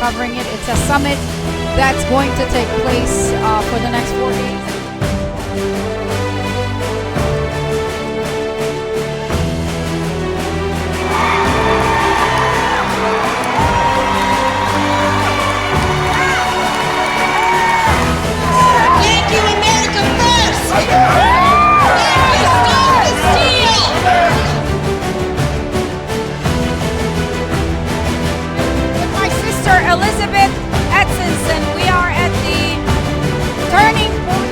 covering it. It's a summit that's going to take place for the next 4 days. Thank you, America First! Thank you, Stop the Steal! With my sister Elizabeth Etzinson, we are at the turning point.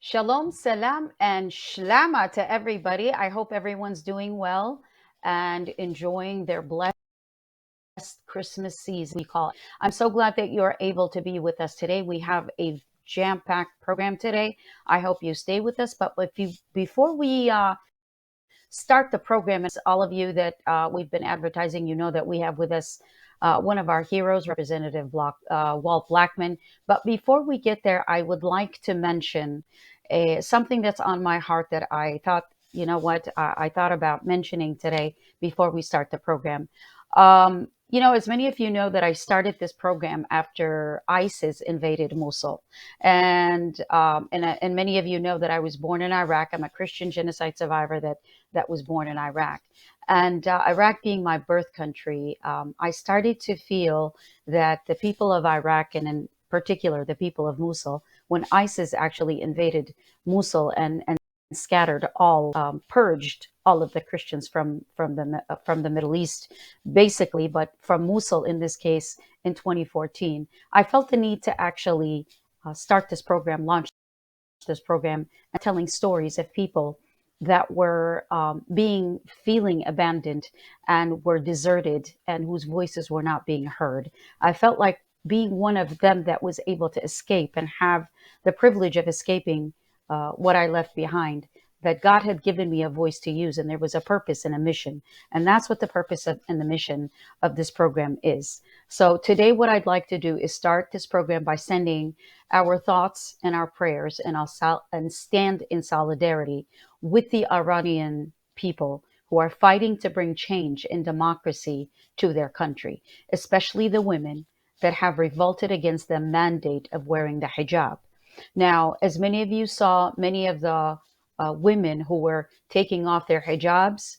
Shalom, salam, and shlama to everybody. I hope everyone's doing well and enjoying their blessed Christmas season, we call it. I'm so glad that you're able to be with us today. We have a jam-packed program today. I hope you stay with us. But before we start the program, as all of you that we've been advertising, you know that we have with us one of our heroes, Representative Walt Blackman. But before we get there, I would like to mention something that's on my heart that I thought, you know what, I thought about mentioning today before we start the program. As many of you know, that I started this program after ISIS invaded Mosul, and many of you know that I was born in Iraq. I'm a Christian genocide survivor that was born in Iraq. And Iraq being my birth country, I started to feel that the people of Iraq, and in particular the people of Mosul, when ISIS actually invaded Mosul and scattered purged all of the Christians from the Middle East, basically, but from Mosul in this case in 2014, I felt the need to actually start this program, launch this program, and telling stories of people that were feeling abandoned and were deserted and whose voices were not being heard. I felt like being one of them that was able to escape and have the privilege of escaping what I left behind, that God had given me a voice to use, and there was a purpose and a mission. And that's what the purpose and the mission of this program is. So today, what I'd like to do is start this program by sending our thoughts and our prayers, and stand in solidarity with the Iranian people who are fighting to bring change and democracy to their country, especially the women that have revolted against the mandate of wearing the hijab. Now, as many of you saw, many of the women who were taking off their hijabs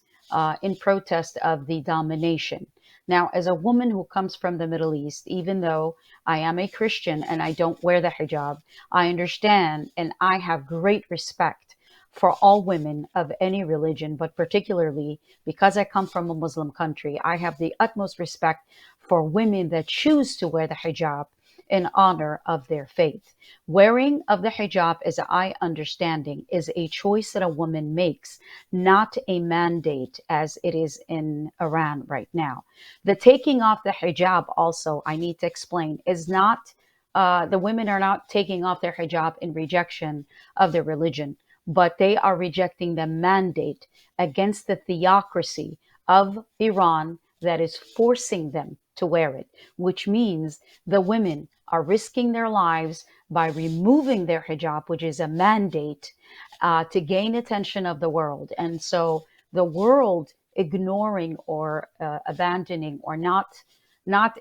in protest of the domination. Now, as a woman who comes from the Middle East, even though I am a Christian and I don't wear the hijab, I understand and I have great respect for all women of any religion, but particularly because I come from a Muslim country, I have the utmost respect for women that choose to wear the hijab in honor of their faith. Wearing of the hijab, as I understanding, is a choice that a woman makes, not a mandate as it is in Iran right now. The taking off the hijab also, I need to explain, is not, the women are not taking off their hijab in rejection of their religion, but they are rejecting the mandate against the theocracy of Iran that is forcing them to wear it, which means the women are risking their lives by removing their hijab, which is a mandate, to gain attention of the world. And so the world ignoring or abandoning or not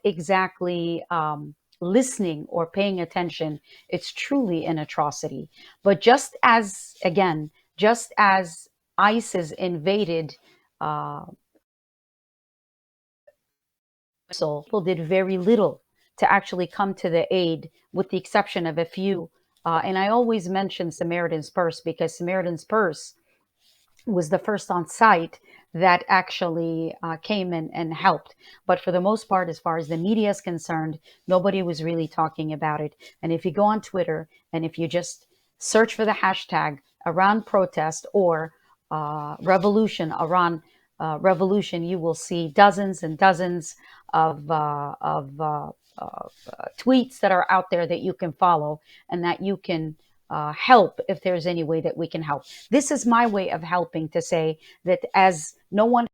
exactly listening or paying attention, it's truly an atrocity. But just as ISIS invaded Mosul, people did very little to actually come to the aid, with the exception of a few. And I always mention Samaritan's Purse because Samaritan's Purse was the first on site that actually came and helped. But for the most part, as far as the media is concerned, nobody was really talking about it. And if you go on Twitter and if you just search for the hashtag Iran protest or revolution, Iran revolution, you will see dozens and dozens of tweets that are out there that you can follow and that you can help if there's any way that we can help. This is my way of helping to say that as no one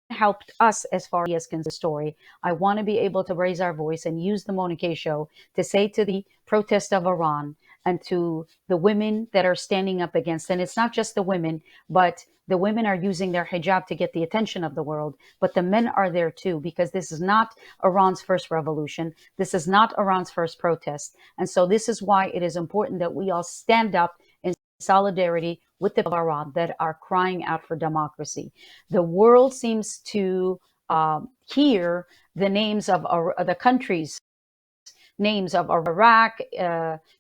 helped us as far as the story. I want to be able to raise our voice and use the Mona K show to say to the protest of Iran and to the women that are standing up against, and it's not just the women, but the women are using their hijab to get the attention of the world, but the men are there too, because this is not Iran's first revolution. This is not Iran's first protest. And so this is why it is important that we all stand up in solidarity with the people of Iran that are crying out for democracy. The world seems to hear the names of the countries names of Iraq,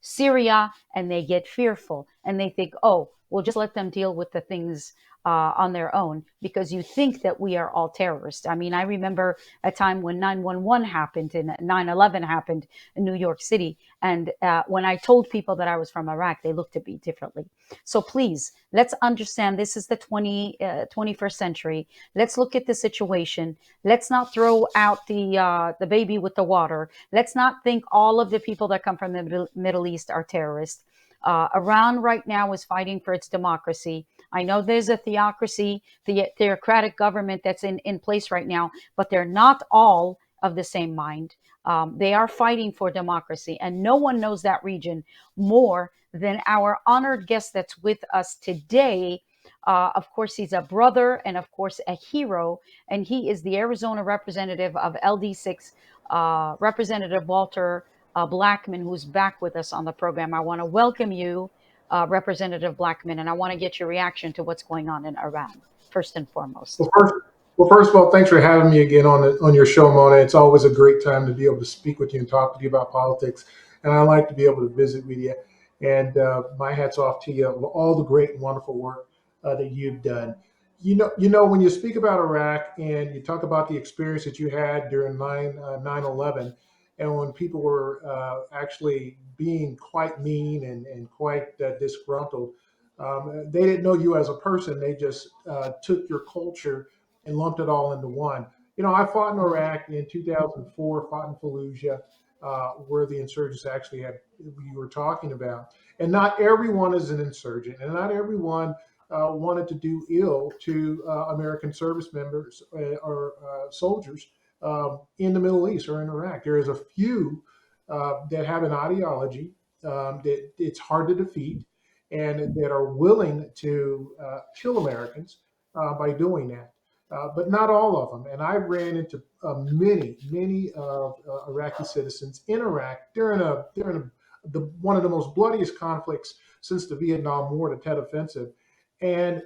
Syria, and they get fearful and they think, oh, we'll just let them deal with the things on their own because you think that we are all terrorists. I mean, I remember a time when 911 happened and 9/11 happened in New York City. And when I told people that I was from Iraq, they looked at me differently. So please, let's understand this is the 21st century. Let's look at the situation. Let's not throw out the baby with the water. Let's not think all of the people that come from the Middle East are terrorists. Iran right now is fighting for its democracy. I know there's a theocracy, the theocratic government that's in place right now, but they're not all of the same mind. They are fighting for democracy, and no one knows that region more than our honored guest that's with us today. Of course, he's a brother and, of course, a hero, and he is the Arizona representative of LD6, Representative Walter Blackman, who's back with us on the program. I want to welcome you, Representative Blackman, and I want to get your reaction to what's going on in Iran, first and foremost. Well, first of all, thanks for having me again on your show, Mona. It's always a great time to be able to speak with you and talk with you about politics, and I like to be able to visit with you. And my hats off to you for all the great and wonderful work that you've done. When you speak about Iraq and you talk about the experience that you had during 9/11, and when people were actually being quite mean and quite disgruntled. They didn't know you as a person. They just took your culture and lumped it all into one. I fought in Mhm. Iraq in 2004, fought in Fallujah, where the insurgents actually had you were talking about. And not everyone is an insurgent, and not everyone wanted to do ill to American service members or soldiers in the Middle East or in Iraq. There is a few that have an ideology that it's hard to defeat and that are willing to kill Americans by doing that. But not all of them. And I ran into many of Iraqi citizens in Iraq during one of the most bloodiest conflicts since the Vietnam War, the Tet Offensive, and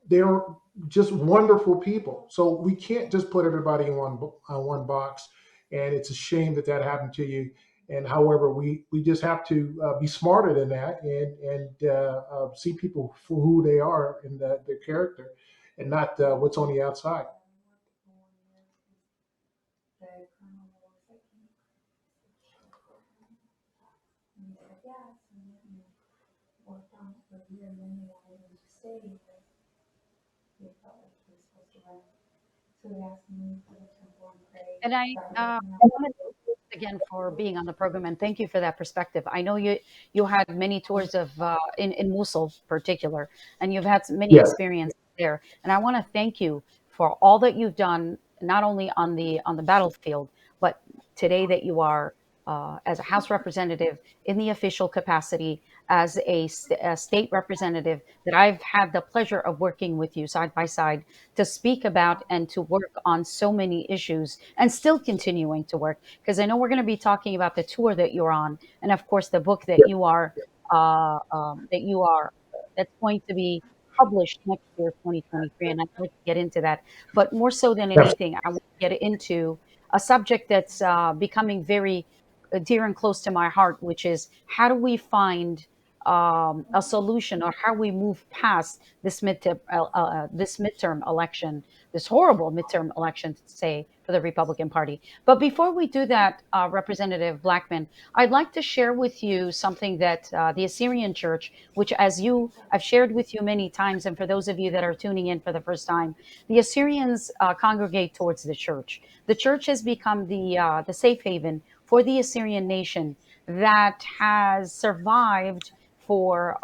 they're just wonderful people. So we can't just put everybody in one box. And it's a shame that that happened to you. And however, we just have to be smarter than that and see people for who they are and their character, and not what's on the outside. And I want to thank you again for being on the program, and thank you for that perspective. I know you had many tours of in Mosul, particular, and you've had many Yes. experiences there. And I want to thank you for all that you've done, not only on the battlefield, but today that you are as a House representative in the official capacity as a state representative. That I've had the pleasure of working with you side by side to speak about and to work on so many issues and still continuing to work because I know we're going to be talking about the tour that you're on and of course the book that you are that's going to be published next year 2023, and I'd like to get into that, but more so than Yes. anything I want to get into a subject that's becoming very dear and close to my heart, which is how do we find a solution, or how we move past this midterm election, this horrible midterm election, to say, for the Republican Party. But before we do that, Representative Blackman, I'd like to share with you something that the Assyrian Church, which, as you I've shared with you many times, and for those of you that are tuning in for the first time, the Assyrians congregate towards the church. The church has become the safe haven for the Assyrian nation that has survived for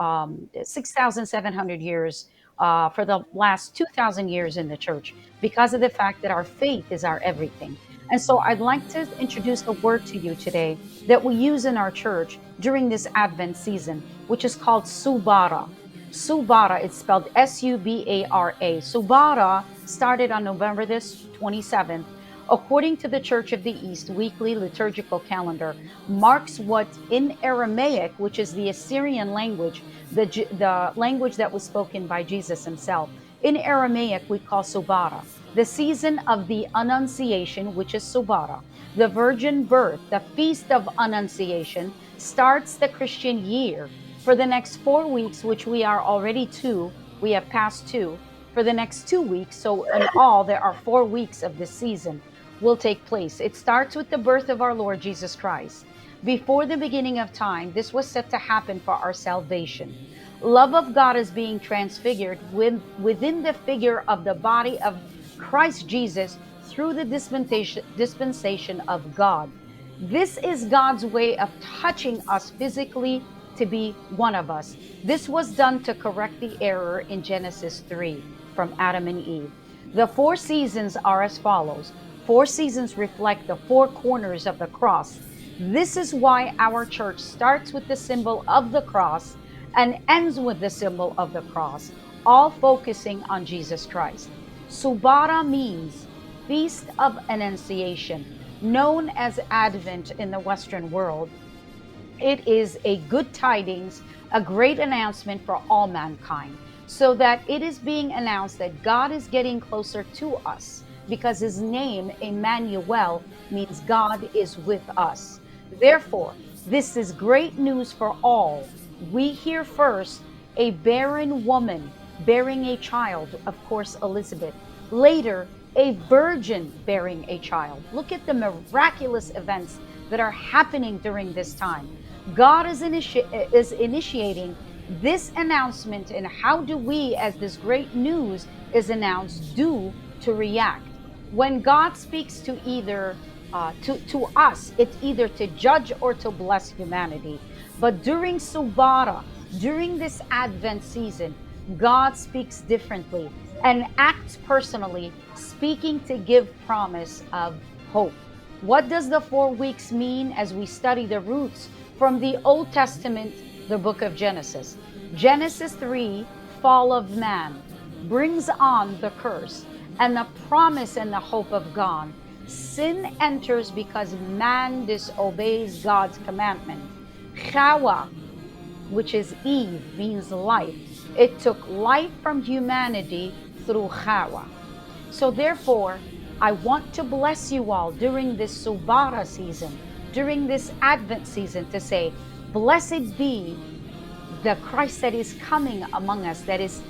6,700 years, for the last 2,000 years in the church, because of the fact that our faith is our everything. And so I'd like to introduce a word to you today that we use in our church during this Advent season, which is called Subara. Subara, it's spelled Subara. Subara started on November this 27th, according to the Church of the East weekly liturgical calendar, marks what in Aramaic, which is the Assyrian language, the language that was spoken by Jesus himself. In Aramaic, we call Subara the season of the Annunciation, which is Subara. The virgin birth, the feast of Annunciation, starts the Christian year. For the next 4 weeks, which we are already two, we have passed two. For the next 2 weeks, so in all, there are 4 weeks of this season, will take place. It starts with the birth of our Lord Jesus Christ. Before the beginning of time, this was set to happen for our salvation. Love of God is being transfigured within the figure of the body of Christ Jesus through the dispensation of God. This is God's way of touching us physically to be one of us. This was done to correct the error in Genesis 3 from Adam and Eve. The 4 seasons are as follows. 4 seasons reflect the 4 corners of the cross. This is why our church starts with the symbol of the cross and ends with the symbol of the cross, all focusing on Jesus Christ. Subara means Feast of Annunciation, known as Advent in the Western world. It is a good tidings, a great announcement for all mankind, so that it is being announced that God is getting closer to us, because his name, Emmanuel, means God is with us. Therefore, this is great news for all. We hear first a barren woman bearing a child, of course, Elizabeth. Later, a virgin bearing a child. Look at the miraculous events that are happening during this time. God is initiating this announcement, and how do we, as this great news is announced, do to react? When God speaks to to us, it's either to judge or to bless humanity. But during Subara, during this Advent season, God speaks differently and acts personally, speaking to give promise of hope. What does the 4 weeks mean as we study the roots from the Old Testament, the book of Genesis? Genesis 3, fall of man, brings on the curse and the promise and the hope of God. Sin enters because man disobeys God's commandment. Chawa, which is Eve, means life. It took life from humanity through Chawa. So therefore, I want to bless you all during this Subara season, during this Advent season, to say, blessed be the Christ that is coming among us, that is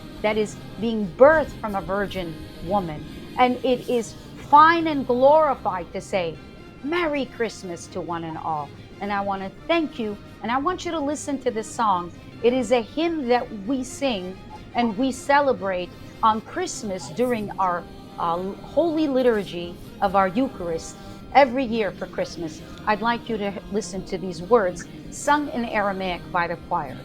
being birthed from a virgin woman. And it is fine and glorified to say, Merry Christmas to one and all. And I want to thank you, and I want you to listen to this song. It is a hymn that we sing and we celebrate on Christmas during our holy liturgy of our Eucharist every year for Christmas. I'd like you to listen to these words sung in Aramaic by the choir.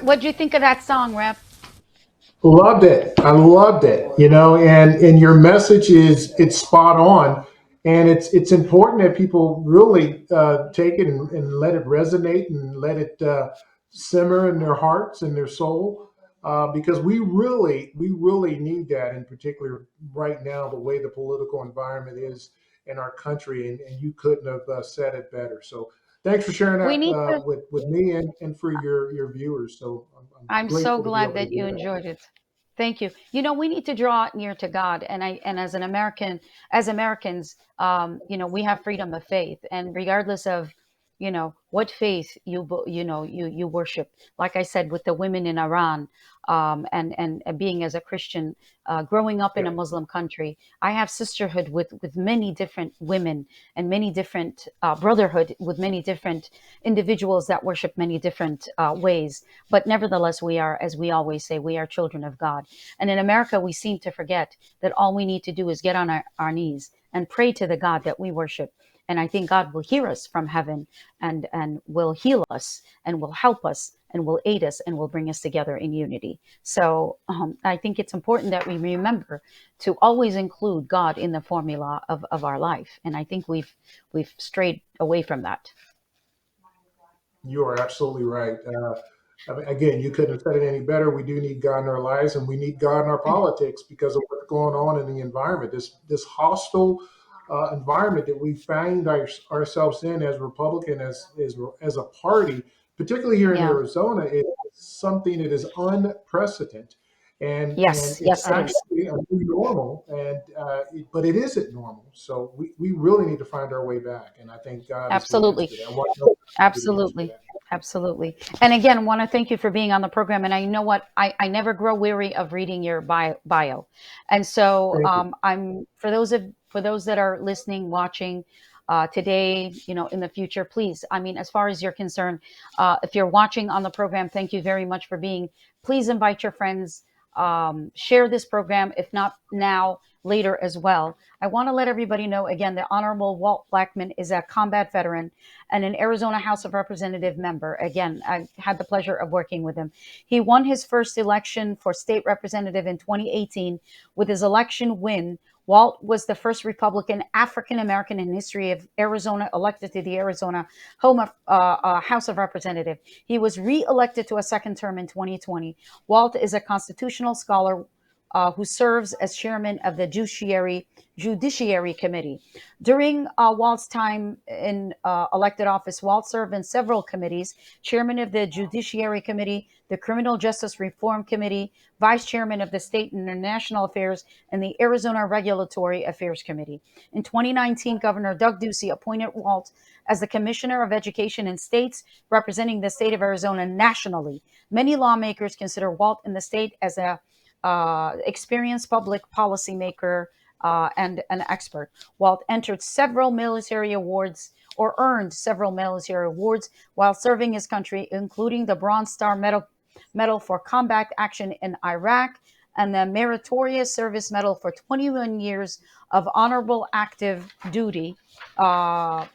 What do you think of that song, Rep? Loved it. I loved it. And your message is it's spot on, and it's important that people really take it and let it resonate and let it simmer in their hearts and their soul, because we really need that, in particular right now, the way the political environment is in our country, and you couldn't have said it better. So thanks for sharing We that need to. with me and for your viewers. So I'm I'm so grateful to be glad able to that you do that. enjoyed it. Thank you. We need to draw near to God, and as an American, as Americans, we have freedom of faith, and regardless of, what faith you worship. Like I said, with the women in Iran, and being as a Christian, growing up in Yeah. a Muslim country, I have sisterhood with many different women and many different brotherhood with many different individuals that worship many different ways. But nevertheless, we are, as we always say, we are children of God. And in America, we seem to forget that all we need to do is get on our knees and pray to the God that we worship. And I think God will hear us from heaven, and will heal us and will help us and will aid us and will bring us together in unity. So I think it's important that we remember to always include God in the formula of our life. And I think we've strayed away from that. You are absolutely right. I mean, again, you couldn't have said it any better. We do need God in our lives, and we need God in our politics because of what's going on in the environment. This hostile environment that we find ourselves in as Republican, as a party, particularly here in Yeah. Arizona, is something that is unprecedented, and Yes. it's Yes, it is. actually a new normal. But it isn't normal. So we really need to find our way back, and I think God is the answer Absolutely. to that. I want to be the answer to Absolutely. that. Absolutely. And again, want to thank you for being on the program. And I know what I never grow weary of reading your bio. And so Thank you. I'm for those that are listening, watching today, in the future, please. I mean, as far as you're concerned, if you're watching on the program, thank you very much for being. Please invite your friends. Share this program, if not now, later as well. I want to let everybody know again, the Honorable Walt Blackman is a combat veteran and an Arizona House of Representative member. Again, I had the pleasure of working with him. He won his first election for state representative in 2018. With his election win, Walt was the first Republican African American in history of Arizona elected to the Arizona House of Representative. He was re-elected to a second term in 2020. Walt is a constitutional scholar who serves as chairman of the Judiciary Committee. During Walt's time in elected office, Walt served in several committees: chairman of the Judiciary Committee, the Criminal Justice Reform Committee, vice chairman of the State and International Affairs, and the Arizona Regulatory Affairs Committee. In 2019, Governor Doug Ducey appointed Walt as the Commissioner of Education in states, representing the state of Arizona nationally. Many lawmakers consider Walt in the state as a experienced public policymaker and an expert. Walt entered several military awards or earned several military awards while serving his country, including the Bronze Star Medal for Combat Action in Iraq and the Meritorious Service Medal for 21 years of honorable active duty,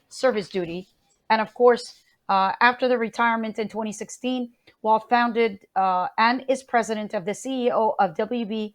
service duty. And of course, after the retirement in 2016, Walt founded and is president of the CEO of WB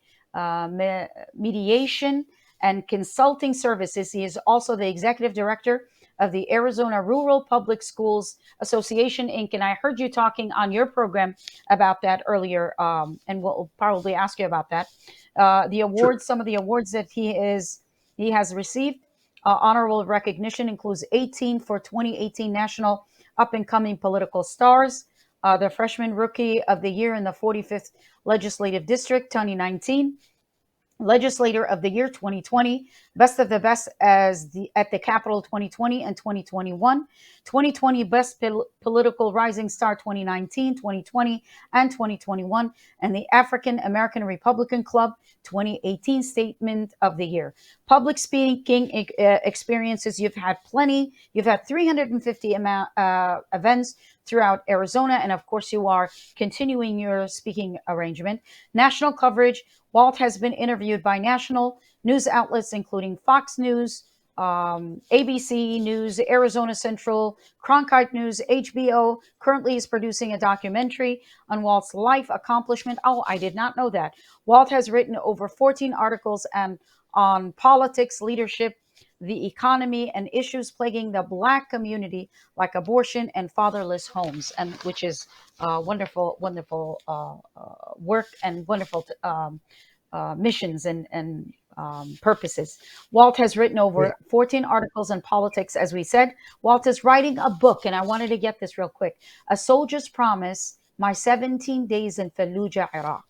Mediation and Consulting Services. He is also the executive director of the Arizona Rural Public Schools Association, Inc. And I heard you talking on your program about that earlier, and we'll probably ask you about that. The Sure. awards, some of the awards that he has received. Honorable recognition includes 18 for 2018 National Up and Coming Political Stars, the Freshman Rookie of the Year in the 45th Legislative District 2019, Legislator of the Year 2020, Best of the Best at the Capitol 2020 and 2021, 2020 Best Political Rising Star 2019, 2020, and 2021, and the African American Republican Club 2018 Statement of the Year. Public speaking experiences, you've had plenty. You've had 350 events throughout Arizona, and of course, you are continuing your speaking arrangement. National coverage, Walt has been interviewed by national news outlets, including Fox News, ABC News, Arizona Central, Cronkite News, HBO currently is producing a documentary on Walt's life accomplishment. Oh, I did not know that. Walt has written over 14 articles and on politics, leadership, the economy, and issues plaguing the Black community, like abortion and fatherless homes, and which is wonderful, wonderful work and wonderful missions and purposes. Walt has written Yeah. over 14 articles on politics, as we said. Walt is writing a book, and I wanted to get this real quick: A Soldier's Promise, My 17 Days in Fallujah, Iraq.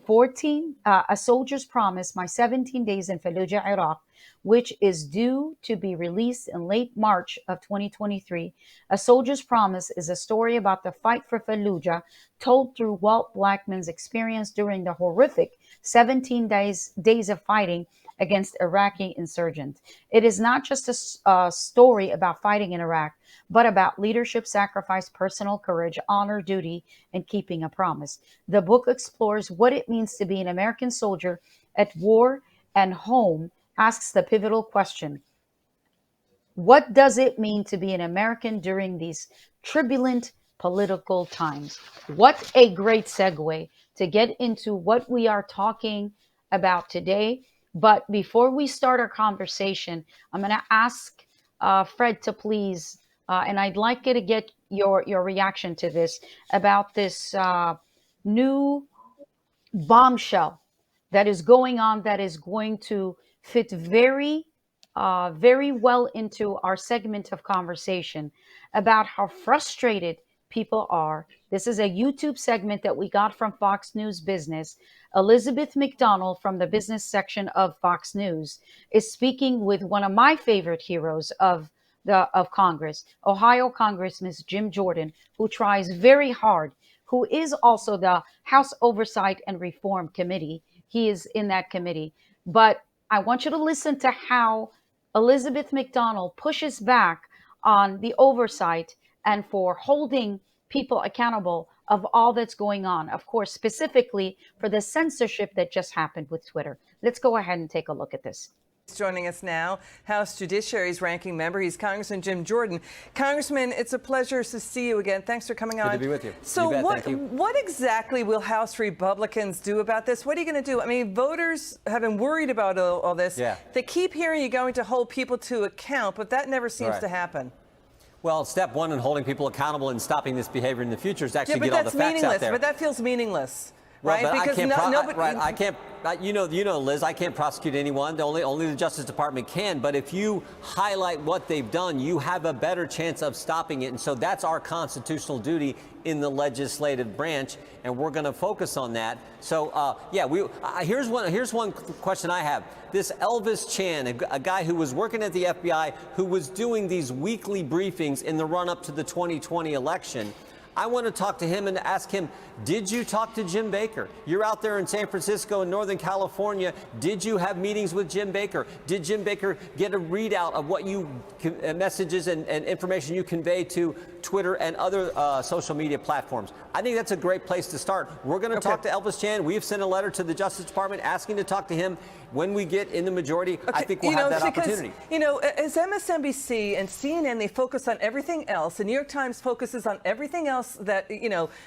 14, A Soldier's Promise, My 17 Days in Fallujah, Iraq, which is due to be released in late March of 2023. A Soldier's Promise is a story about the fight for Fallujah, told through Walt Blackman's experience during the horrific 17 days of fighting against Iraqi insurgents. It is not just a story about fighting in Iraq, but about leadership, sacrifice, personal courage, honor, duty, and keeping a promise. The book explores what it means to be an American soldier at war and home, asks the pivotal question: what does it mean to be an American during these turbulent political times? What a great segue to get into what we are talking about today. But before we start our conversation, I'm going to ask Fred to please, and I'd like you to get your reaction to this, about this new bombshell that is going on, that is going to fit very well into our segment of conversation about how frustrated people are. This is a YouTube segment that we got from Fox News Business. Elizabeth McDonald from the business section of Fox News is speaking with one of my favorite heroes of Congress, Ohio Congressman Jim Jordan, who tries very hard, who is also the House Oversight and Reform Committee. He is in that committee. But I want you to listen to how Elizabeth McDonald pushes back on the oversight and for holding people accountable of all that's going on. Of course, specifically for the censorship that just happened with Twitter. Let's go ahead and take a look at this. Joining us now, House Judiciary's ranking member. He's Congressman Jim Jordan. Congressman, it's a pleasure to see you again. Thanks for coming on. Good to be with you. So You bet. Thank you. what exactly will House Republicans do about this? What are you going to do? I mean, voters have been worried about all this. Yeah. They keep hearing you're going to hold people to account, but that never seems Right. to happen. Well, step one in holding people accountable and stopping this behavior in the future is actually Yeah, but get all the that's facts meaningless. out there. But that feels meaningless. Well, Right, but because I can't. You know, Liz, I can't prosecute anyone. Only the Justice Department can. But if you highlight what they've done, you have a better chance of stopping it. And so that's our constitutional duty in the legislative branch, and we're going to focus on that. So, here's one question I have. This Elvis Chan, a guy who was working at the FBI, who was doing these weekly briefings in the run-up to the 2020 election. I want to talk to him and ask him, did you talk to Jim Baker? You're out there in San Francisco and Northern California. Did you have meetings with Jim Baker? Did Jim Baker get a readout of what you messages and information you convey to Twitter and other social media platforms? I think that's a great place to start. We're going to talk to Elvis Chan. We've sent a letter to the Justice Department asking to talk to him. When we get in the majority, I think we'll have that opportunity. You know, as MSNBC and CNN, they focus on everything else. The New York Times focuses on everything else that,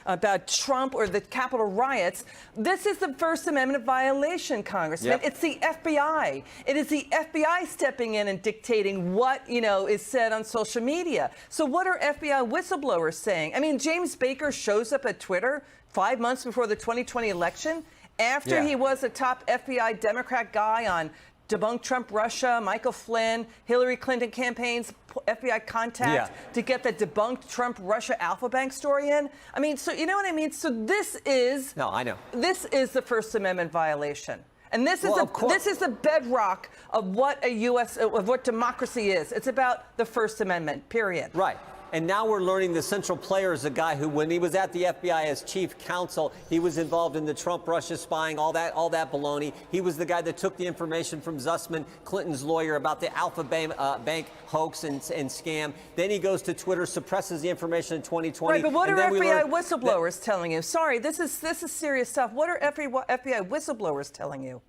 about Trump or the Capitol riots. This is the First Amendment violation, Congressman. Yep. It's the FBI. It is the FBI stepping in and dictating what, is said on social media. So what are FBI whistleblowers saying? I mean, James Baker shows up at Twitter 5 months before the 2020 election. After he was a top FBI Democrat guy on debunk Trump Russia, Michael Flynn, Hillary Clinton campaigns, FBI contact to get the debunked Trump Russia Alpha Bank story in. I mean, so you know what I mean? So this is No, I know. This is the First Amendment violation. And this is this is the bedrock of what of what democracy is. It's about the First Amendment, period. Right. And now we're learning the central player is a guy who, when he was at the FBI as chief counsel, he was involved in the Trump-Russia spying, all that baloney. He was the guy that took the information from Zussman, Clinton's lawyer, about the Alpha Bank hoax and scam. Then he goes to Twitter, suppresses the information in 2020. Right, but what are FBI whistleblowers telling you? Sorry, this is serious stuff. What are FBI whistleblowers telling you?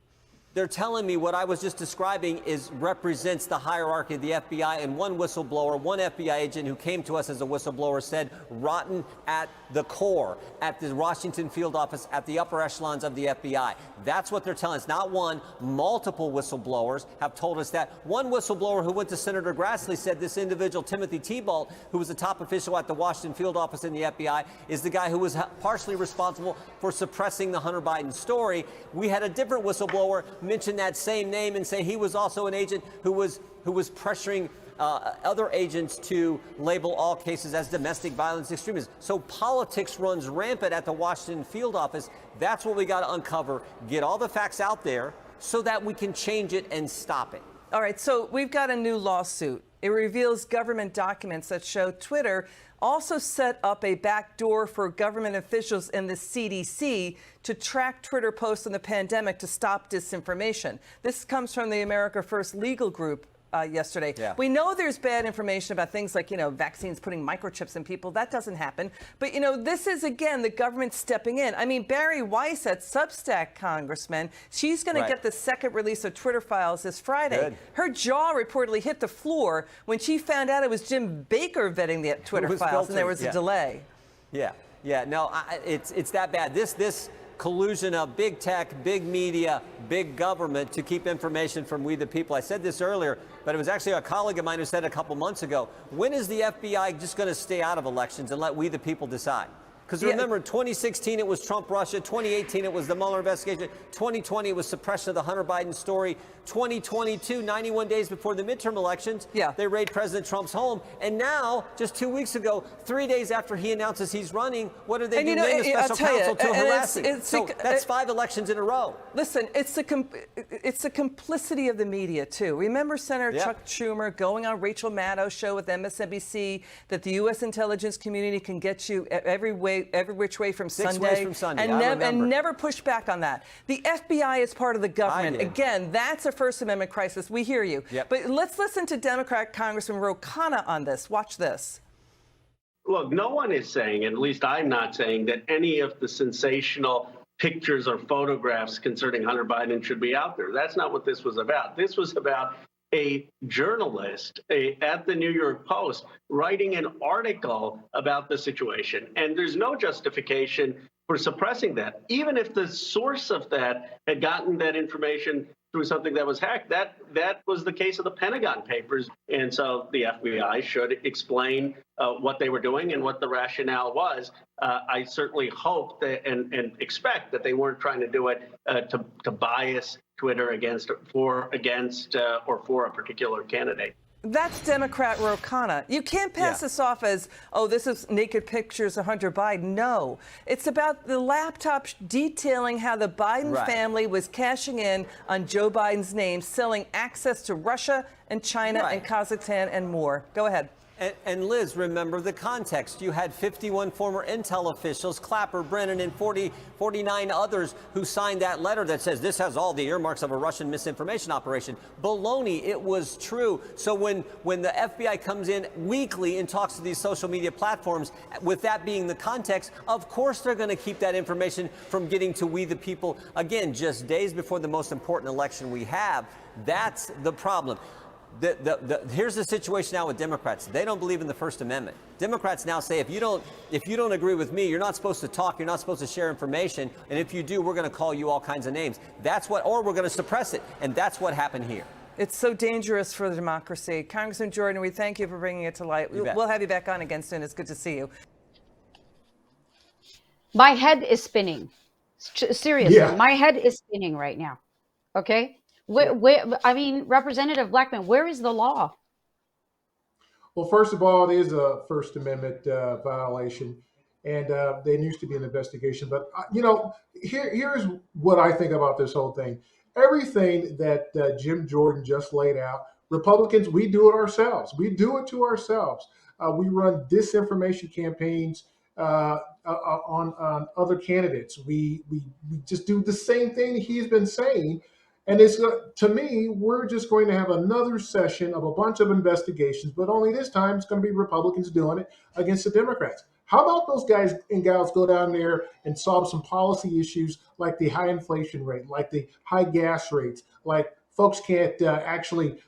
They're telling me what I was just describing represents the hierarchy of the FBI, and one whistleblower, one FBI agent who came to us as a whistleblower said rotten at the core, at the Washington field office, at the upper echelons of the FBI. That's what they're telling us. Not one, multiple whistleblowers have told us that. One whistleblower who went to Senator Grassley said this individual, Timothy Thibault, who was a top official at the Washington field office in the FBI, is the guy who was partially responsible for suppressing the Hunter Biden story. We had a different whistleblower mention that same name and say he was also an agent who was pressuring other agents to label all cases as domestic violence extremism. So politics runs rampant at the Washington field office. That's what we got to uncover, get all the facts out there so that we can change it and stop it. All right, so we've got a new lawsuit. It reveals government documents that show Twitter also set up a backdoor for government officials in the CDC to track Twitter posts in the pandemic to stop disinformation. This comes from the America First legal group yesterday. Yeah. We know there's bad information about things like, vaccines putting microchips in people. That doesn't happen. But, this is, again, the government stepping in. I mean, Barry Weiss at Substack, Congressman, she's going to get the second release of Twitter files this Friday. Good. Her jaw reportedly hit the floor when she found out it was Jim Baker vetting the Twitter files, and there was a delay. Yeah. No, it's that bad. This collusion of big tech, big media, big government to keep information from we the people. I said this earlier, but it was actually a colleague of mine who said a couple months ago, when is the FBI just going to stay out of elections and let we the people decide? Because remember, 2016, it was Trump-Russia. 2018, it was the Mueller investigation. 2020, it was suppression of the Hunter Biden story. 2022, 91 days before the midterm elections, they raid President Trump's home. And now, just 2 weeks ago, 3 days after he announces he's running, what do they do? Name a special counsel to harass him. So that's 5 elections in a row. Listen, it's the complicity of the media, too. Remember Senator Chuck Schumer going on Rachel Maddow's show with MSNBC that the U.S. intelligence community can get you every which way from 6 Sunday, ways from Sunday. and never push back on that. The FBI is part of the government. Again, that's a First Amendment crisis. We hear you. But let's listen to Democrat Congressman Ro Khanna on this. Watch this. Look, no one is saying, at least I'm not saying, that any of the sensational pictures or photographs concerning Hunter Biden should be out there. That's not what this was about. This was about a journalist at the New York Post writing an article about the situation. And there's no justification for suppressing that. Even if the source of that had gotten that information through something that was hacked, that was the case of the Pentagon Papers. And so the FBI should explain what they were doing and what the rationale was. I certainly hope that and expect that they weren't trying to do it to bias Twitter against or for a particular candidate. That's Democrat Ro Khanna. You can't pass this off as, oh, this is naked pictures of Hunter Biden. No, it's about the laptop detailing how the Biden family was cashing in on Joe Biden's name, selling access to Russia and China and Kazakhstan and more. Go ahead. And Liz, remember the context. You had 51 former intel officials, Clapper, Brennan, and 49 others who signed that letter that says this has all the earmarks of a Russian misinformation operation. Baloney, it was true. So when the FBI comes in weekly and talks to these social media platforms, with that being the context, of course they're going to keep that information from getting to we the people, again, just days before the most important election we have. That's the problem. Here's the situation now with Democrats. They don't believe in the First Amendment. Democrats now say if you don't agree with me, you're not supposed to talk, you're not supposed to share information, and if you do, we're going to call you all kinds of names. Or we're going to suppress it, and that's what happened here. It's so dangerous for the democracy. Congressman Jordan, we thank you for bringing it to light. We'll have you back on again soon. It's good to see you. My head is spinning. Seriously, my head is spinning right now. Okay? I mean, Representative Blackman, where is the law? Well, first of all, it is a First Amendment violation, and there needs to be an investigation. But, here's what I think about this whole thing. Everything that Jim Jordan just laid out, Republicans, we do it ourselves. We do it to ourselves. We run disinformation campaigns on other candidates. We just do the same thing he's been saying. And to me, we're just going to have another session of a bunch of investigations, but only this time it's going to be Republicans doing it against the Democrats. How about those guys and gals go down there and solve some policy issues like the high inflation rate, like the high gas rates, like folks can't actually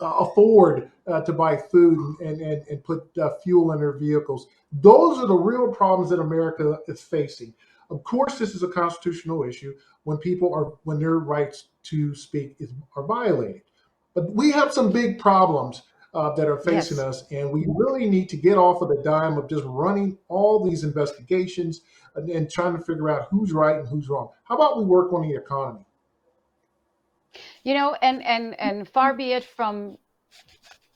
afford to buy food and put fuel in their vehicles. Those are the real problems that America is facing. Of course, this is a constitutional issue when their rights to speak are violated. But we have some big problems that are facing Yes. us, and we really need to get off of the dime of just running all these investigations and trying to figure out who's right and who's wrong. How about we work on the economy? And far be it from,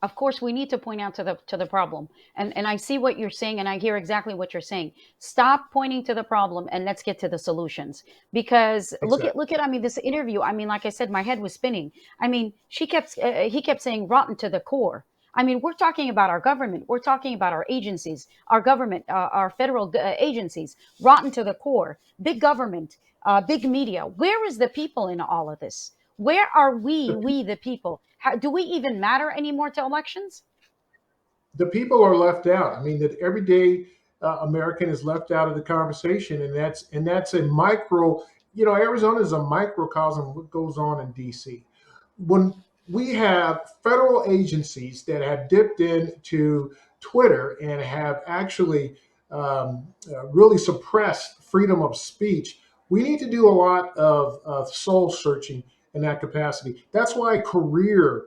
of course we need to point out to the problem, and I see what you're saying, and I hear exactly what you're saying. Stop pointing to the problem and let's get to the solutions. Because Exactly. look at, I mean, this interview, I mean, like I said, my head was spinning. I mean, he kept saying rotten to the core. I mean, we're talking about our government, we're talking about our agencies, our government, our federal agencies, rotten to the core, big government, big media. Where is the people in all of this? Where are we the people? Do we even matter anymore to elections? The people are left out. I mean, that everyday American is left out of the conversation, and that's a micro. Arizona is a microcosm of what goes on in D.C. When we have federal agencies that have dipped into Twitter and have actually really suppressed freedom of speech, we need to do a lot of soul searching in that capacity. That's why career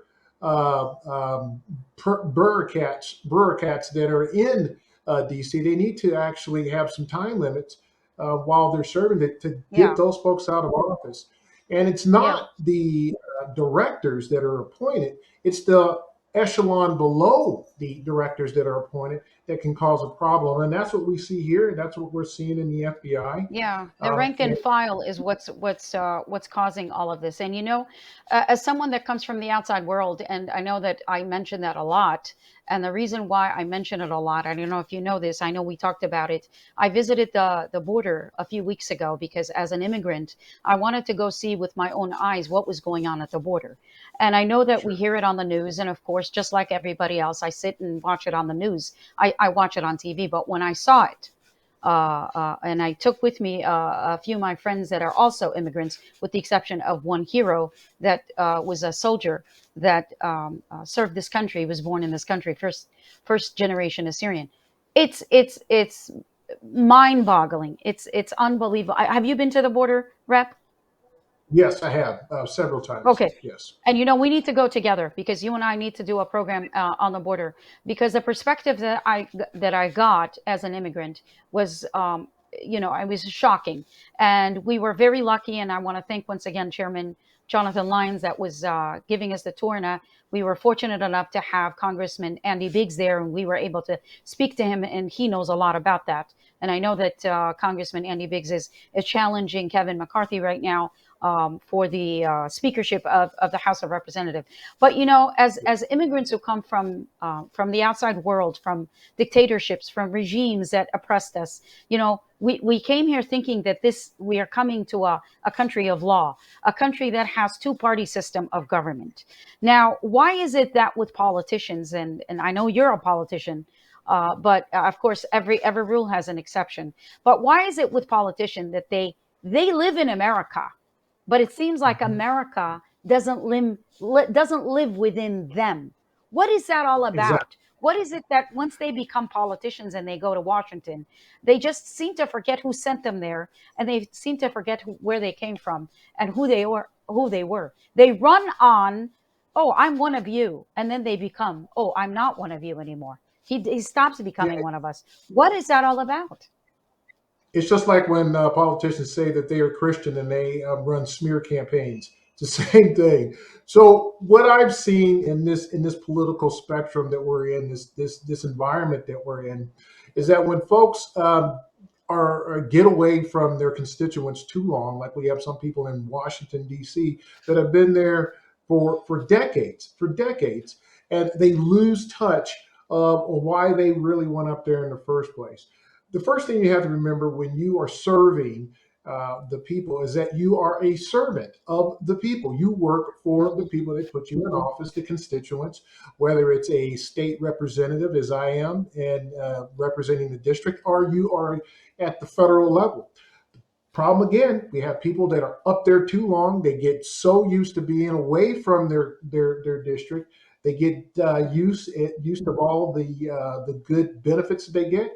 bureaucrats that are in DC, they need to actually have some time limits while they're serving to get Yeah, those folks out of office. And it's yeah, not the directors that are appointed; it's the echelon below the directors that are appointed that can cause a problem. And that's what we see here, and that's what we're seeing in the FBI. yeah. The Um, rank and file is what's causing all of this. And as someone that comes from the outside world, and I know that I mention that a lot. And the reason why I mention it a lot, I don't know if you know this. I know we talked about it. I visited the border a few weeks ago because, as an immigrant, I wanted to go see with my own eyes what was going on at the border. And I know that we sure. hear it on the news, and of course, just like everybody else, I sit and watch it on the news. I watch it on TV. But when I saw it, and I took with me a few of my friends that are also immigrants, with the exception of one hero that was a soldier that served this country, was born in this country, first generation Assyrian. It's mind boggling. It's unbelievable. Have you been to the border, Rep? Yes, I have several times. Okay. Yes. And we need to go together, because you and I need to do a program on the border, because the perspective that I got as an immigrant was, I was shocking. And we were very lucky, and I want to thank once again Chairman Jonathan Lyons that was giving us the tour. And we were fortunate enough to have Congressman Andy Biggs there, and we were able to speak to him, and he knows a lot about that. And I know that Congressman Andy Biggs is challenging Kevin McCarthy right now for the speakership of the House of Representatives. But as immigrants who come from the outside world, from dictatorships, from regimes that oppressed us, we came here thinking that we are coming to a country of law, a country that has two-party system of government. Now, why is it that with politicians, and I know you're a politician, but of course every rule has an exception. But why is it with politicians that they live in America, but it seems like Mhm. America doesn't live within them? What is that all Exactly. about? What is it that once they become politicians and they go to Washington, they just seem to forget who sent them there, and they seem to forget where they came from and who they were. Who they were. They run on, oh, I'm one of you, and then they become, oh, I'm not one of you anymore. He stops Yeah, becoming one of us. What is that all about? it's just like when politicians say that they are Christian and they run smear campaigns. It's the same thing. So what I've seen in this political spectrum that we're in, this environment that we're in, is that when folks get away from their constituents too long, like we have some people in Washington D.C. that have been there for decades, and they lose touch of why they really went up there in the first place. The first thing you have to remember when you are serving the people is that you are a servant of the people. You work for the people. They put you in office, the constituents, whether it's a state representative, as I am, and representing the district, or you are at the federal level. Problem again, we have people that are up there too long. They get so used to being away from their district. They get used of all the good benefits that they get,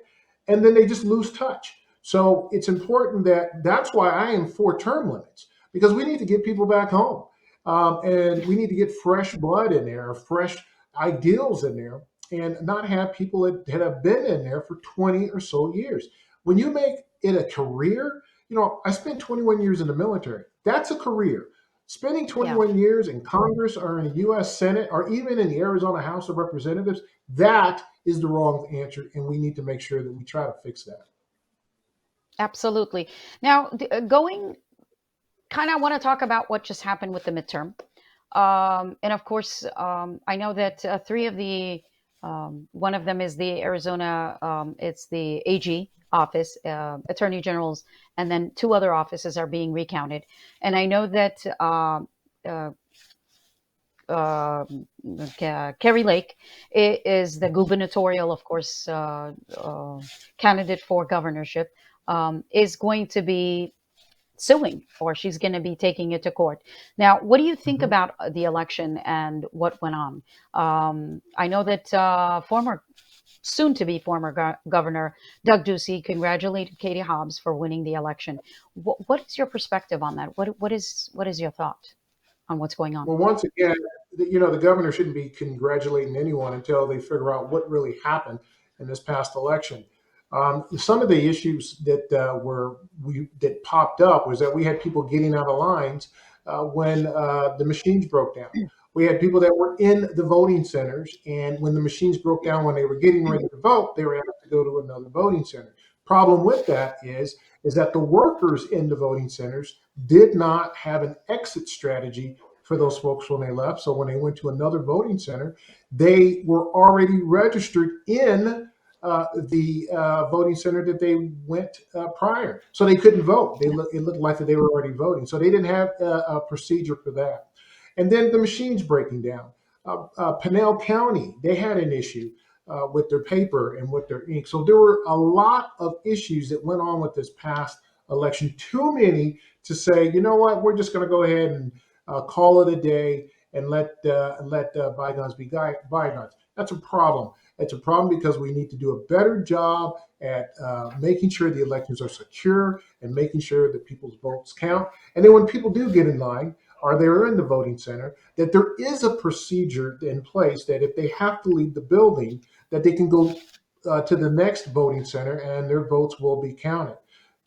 and then they just lose touch. So it's important that's why I am for term limits, because we need to get people back home, and we need to get fresh blood in there, fresh ideals in there, and not have people that have been in there for 20 or so years. When you make it a career, I spent 21 years in the military. That's a career. Spending Yeah. 21 years in Congress or in the U.S. Senate or even in the Arizona House of Representatives, that is the wrong answer. And we need to make sure that we try to fix that. Absolutely. Now, going kind of want to talk about what just happened with the midterm. And of course, I know that three of the, one of them is the Arizona, it's the AG office, Attorney General's, and then two other offices are being recounted. And I know that uh, uh, Kerry Lake is the gubernatorial, of course, candidate for governorship, is going to be suing, or she's going to be taking it to court. Now, what do you think Mhm. about the election and what went on? I know that soon to be former governor Doug Ducey congratulated Katie Hobbs for winning the election. What is your perspective on that? What is your thought on what's going on? Well, once again, the governor shouldn't be congratulating anyone until they figure out what really happened in this past election. Some of the issues that popped up was that we had people getting out of lines when the machines broke down. We had people that were in the voting centers, and when the machines broke down when they were getting ready to vote, they were asked to go to another voting center. Problem with that is that the workers in the voting centers did not have an exit strategy for those folks when they left. So when they went to another voting center, they were already registered in the voting center that they went prior. So they couldn't vote. It looked like that they were already voting. So they didn't have a procedure for that. And then the machines breaking down. Pinell County, they had an issue with their paper and with their ink. So there were a lot of issues that went on with this past election. Too many to say, you know what, we're just going to go ahead and call it a day and let bygones be bygones. That's a problem. It's a problem because we need to do a better job at making sure the elections are secure and making sure that people's votes count. And then when people do get in line or they're in the voting center, that there is a procedure in place that if they have to leave the building, that they can go to the next voting center and their votes will be counted.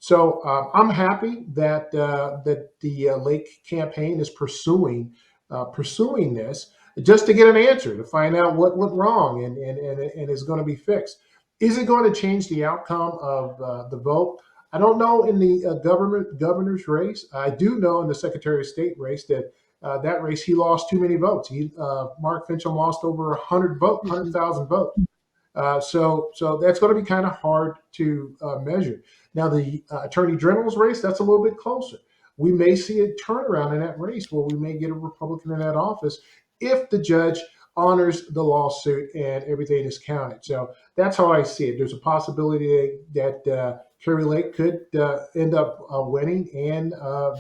So I'm happy that the Lake campaign is pursuing this just to get an answer, to find out what went wrong and is going to be fixed. Is it going to change the outcome of the vote? I don't know in the governor's race. I do know in the Secretary of State race that race he lost too many votes. Mark Fincham lost over 100,000 votes. So that's going to be kind of hard to measure. Now, the Attorney General's race, that's a little bit closer. We may see a turnaround in that race where we may get a Republican in that office if the judge honors the lawsuit and everything is counted. So that's how I see it. There's a possibility that Kerry Lake could end up winning and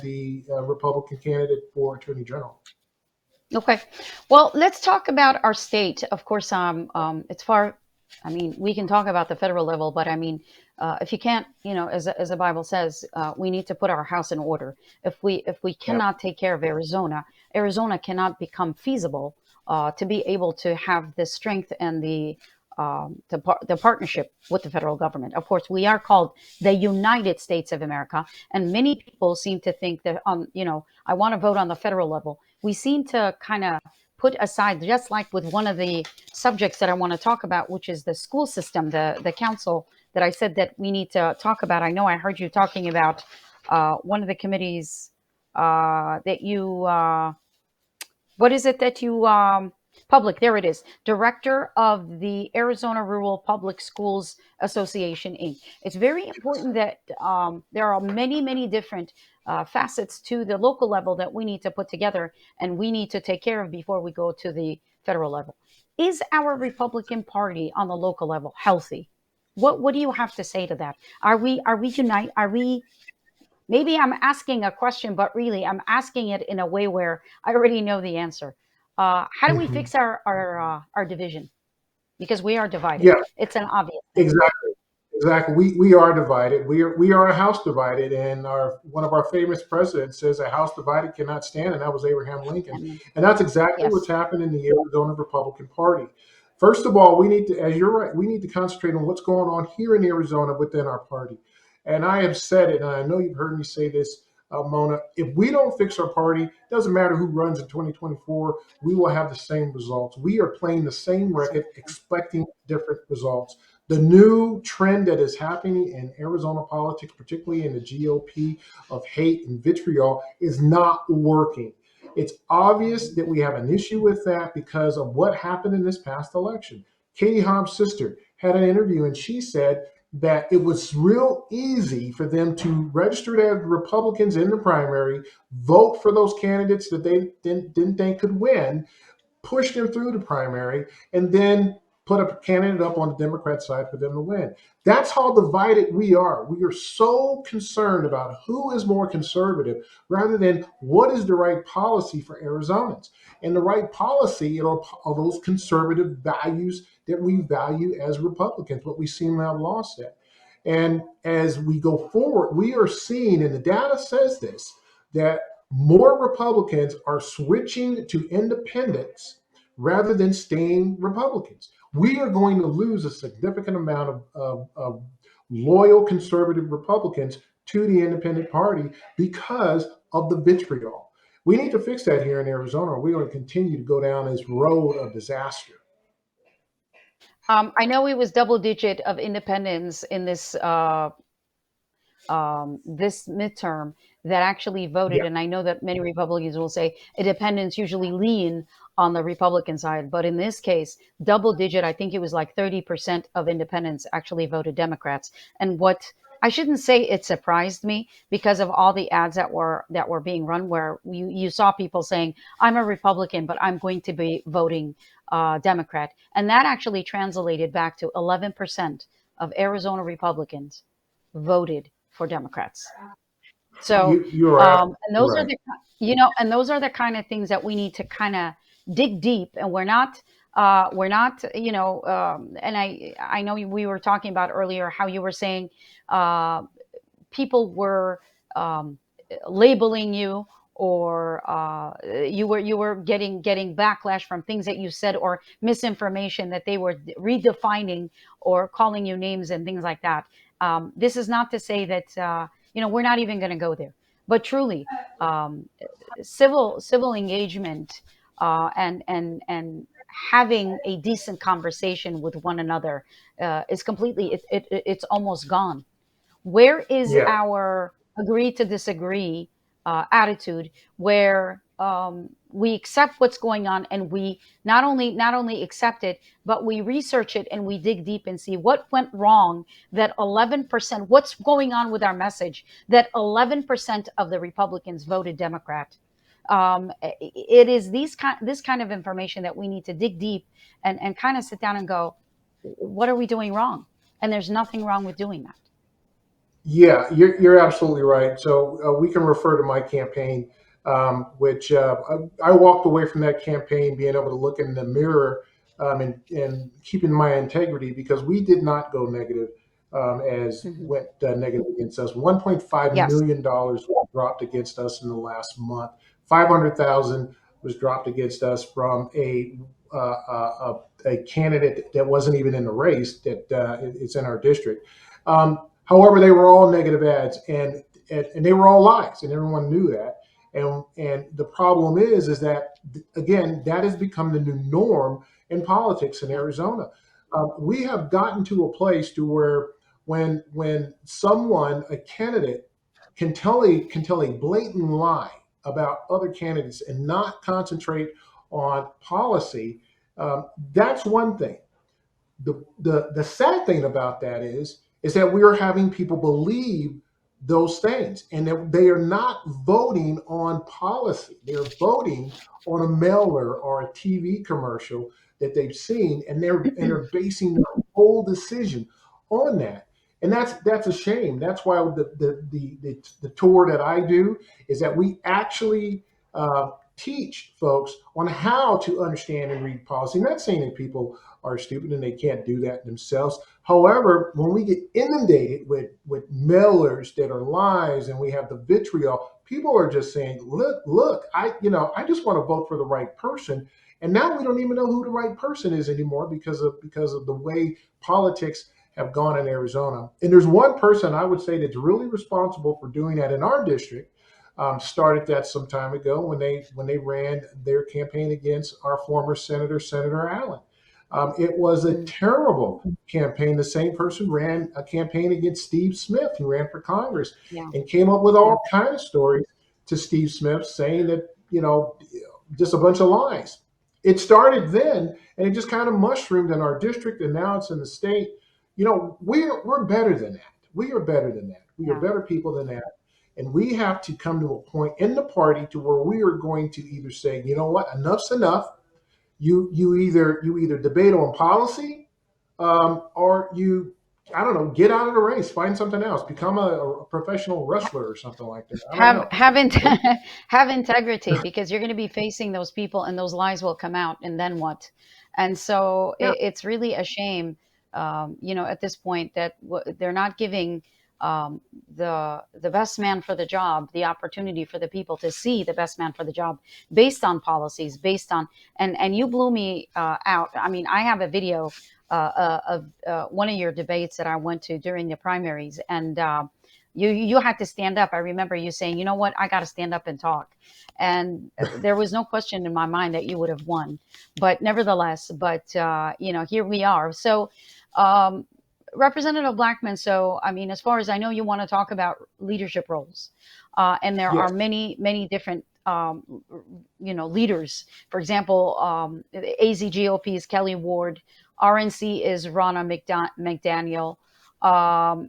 the Republican candidate for Attorney General. Okay. Well, let's talk about our state. Of course, it's far. I mean, we can talk about the federal level, but I mean, if you can't, as the Bible says, we need to put our house in order. If we Yep. cannot take care of Arizona, Arizona cannot become feasible to be able to have the strength and the partnership with the federal government. Of course, we are called the United States of America, and many people seem to think that, I want to vote on the federal level. We seem to kind of put aside, just like with one of the subjects that I want to talk about, which is the school system, the council that I said that we need to talk about. I know I heard you talking about one of the committees that you, what is it that you, Public, there it is. Director of the Arizona Rural Public Schools Association, Inc. It's very important that there are many, many different facets to the local level that we need to put together and we need to take care of before we go to the federal level. Is our Republican Party on the local level healthy? What do you have to say to that? Are we unite? Are we, maybe I'm asking a question, but really I'm asking it in a way where I already know the answer. How do we Mhm. fix our division? Because we are divided. Yeah, It's an obvious thing. exactly. Exactly. We are divided. We are a house divided, and our one of our famous presidents says a house divided cannot stand, and that was Abraham Lincoln. And And that's exactly what's yes, happened in the Arizona Republican Party. First of all, we need to, as you're right, we need to concentrate on what's going on here in Arizona within our party. And I have said it, and I know you've heard me say this, Mona. If we don't fix our party, doesn't matter who runs in 2024, we will have the same results. We are playing the same so record, expecting different results. The new trend that is happening in Arizona politics, particularly in the GOP, of hate and vitriol, is not working. It's obvious that we have an issue with that because of what happened in this past election. Katie Hobbs' sister had an interview and she said that it was real easy for them to register as Republicans in the primary, vote for those candidates that they didn't think could win, push them through the primary, and then put a candidate up on the Democrat side for them to win. That's how divided we are. We are so concerned about who is more conservative rather than what is the right policy for Arizonans. And the right policy are those conservative values that we value as Republicans, but we seem to have lost that. And as we go forward, we are seeing, and the data says this, that more Republicans are switching to independents rather than staying Republicans. We are going to lose a significant amount of loyal conservative Republicans to the independent party because of the vitriol. We need to fix that here in Arizona, or we're going to continue to go down this road of disaster. I know it was double digit of independents in this midterm that actually voted. Yeah, And I know that many Republicans will say independents usually lean on the Republican side. But in this case, double digit, I think it was like 30% of independents actually voted Democrats. And what, I shouldn't say it surprised me because of all the ads that were being run where you saw people saying, I'm a Republican, but I'm going to be voting Democrat. And that actually translated back to 11% of Arizona Republicans voted for Democrats. So, you are and absolutely those are right. and those are the kind of things that we need to kind of dig deep. And we're not, and I know we were talking about earlier how you were saying uh, people were um, labeling you or you were getting backlash from things that you said or misinformation that they were redefining or calling you names and things like that. This is not to say that we're not even going to go there, but truly, um, civil engagement and having a decent conversation with one another is completely it's almost gone. Where is Yeah. our agree to disagree attitude where we accept what's going on and we not only accept it but we research it and we dig deep and see what went wrong, that 11%, what's going on with our message that 11% of the Republicans voted Democrat. It is this kind of information that we need to dig deep and kind of sit down and go, what are we doing wrong? And there's nothing wrong with doing that. Yeah, you're absolutely right. So we can refer to my campaign, which I walked away from that campaign being able to look in the mirror and keeping my integrity because we did not go negative as Mhm. went negative against us. $1.5 Yes. million was dropped against us in the last month. 500,000 was dropped against us from a candidate that wasn't even in the race that it's in our district. However, they were all negative ads and they were all lies, and everyone knew that. And the problem is that again that has become the new norm in politics in Yeah. Arizona. We have gotten to a place to where when someone a candidate can tell a blatant lie about other candidates and not concentrate on policy, That's one thing. The sad thing about that is that we are having people believe those things, and that they are not voting on policy. They're voting on a mailer or a TV commercial that they've seen, and they're basing their whole decision on that. And that's a shame. That's why the tour that I do is that we actually teach folks on how to understand and read policy. I'm not saying that people are stupid and they can't do that themselves. However, when we get inundated with mailers that are lies and we have the vitriol, people are just saying, look, I just want to vote for the right person. And now we don't even know who the right person is anymore because of the way politics have gone in Arizona. And there's one person I would say that's really responsible for doing that in our district. Started that some time ago when they ran their campaign against our former Senator Allen. It was a Mm. terrible campaign. The same person ran a campaign against Steve Smith, who ran for Congress, Yeah. and came up with Yeah. all kinds of stories to Steve Smith saying that, just a bunch of lies. It started then, and it just kind of mushroomed in our district, and now it's in the state. We're better than that. We are better than that. We are Yeah. better people than that. And we have to come to a point in the party to where we are going to either say, you know what, enough's enough. You either debate on policy, or you, I don't know, get out of the race, find something else, become a professional wrestler or something like that. I don't Have know. have have integrity, because you're going to be facing those people and those lies will come out, and then what? And so Yeah. it's really a shame, at this point, that they're not giving the best man for the job the opportunity for the people to see the best man for the job based on policies, based on, and you blew me out. I mean, I have a video of one of your debates that I went to during the primaries, and you had to stand up. I remember you saying, "You know what? I got to stand up and talk." And there was no question in my mind that you would have won. But nevertheless, here we are. So, um, Representative Blackman. So, I mean, as far as I know, you want to talk about leadership roles, and there are Yes. many different. Leaders. For example, the AZGOP is Kelly Ward, RNC is Ronna McDaniel,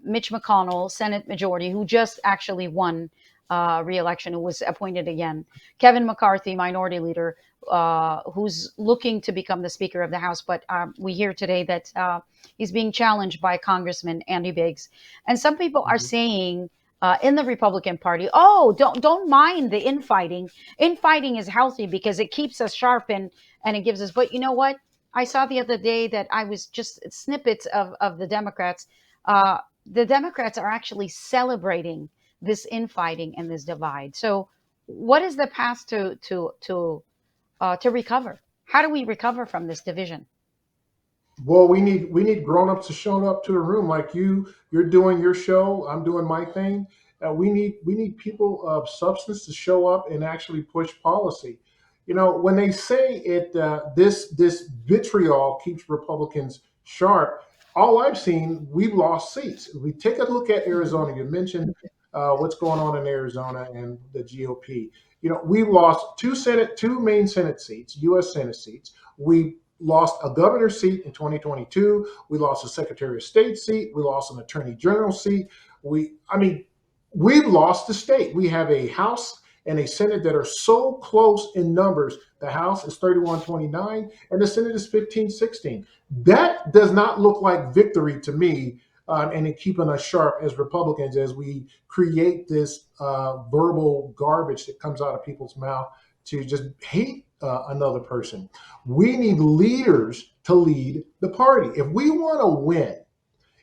Mitch McConnell, Senate Majority, who just actually won re-election, who was appointed again. Kevin McCarthy, Minority Leader, who's looking to become the Speaker of the House, but we hear today that he's being challenged by Congressman Andy Biggs. And some people are Mhm. saying in the Republican Party, "Oh, don't mind the infighting. Infighting is healthy because it keeps us sharp and it gives us." But you know what? I saw the other day that I was just snippets of the Democrats. Uh, the Democrats are actually celebrating this infighting and this divide. So, what is the path to recover? How do we recover from this division? Well, we need grown-ups to show up to the room like you're doing your show, I'm doing my thing. We need people of substance to show up and actually push policy. When they say it, this vitriol keeps Republicans sharp. All I've seen, we've lost seats. We take a look at Mhm. Arizona. You mentioned what's going on in Arizona and the GOP. We've lost two main Senate seats, U.S. Senate seats. We lost a governor's seat in 2022. We lost a Secretary of State seat. We lost an Attorney General seat. We've lost the state. We have a House and a Senate that are so close in numbers. The House is 31-29 and the Senate is 15-16. That does not look like victory to me, and in keeping us sharp as Republicans as we create this verbal garbage that comes out of people's mouth to just hate another person. We need leaders to lead the party. If we want to win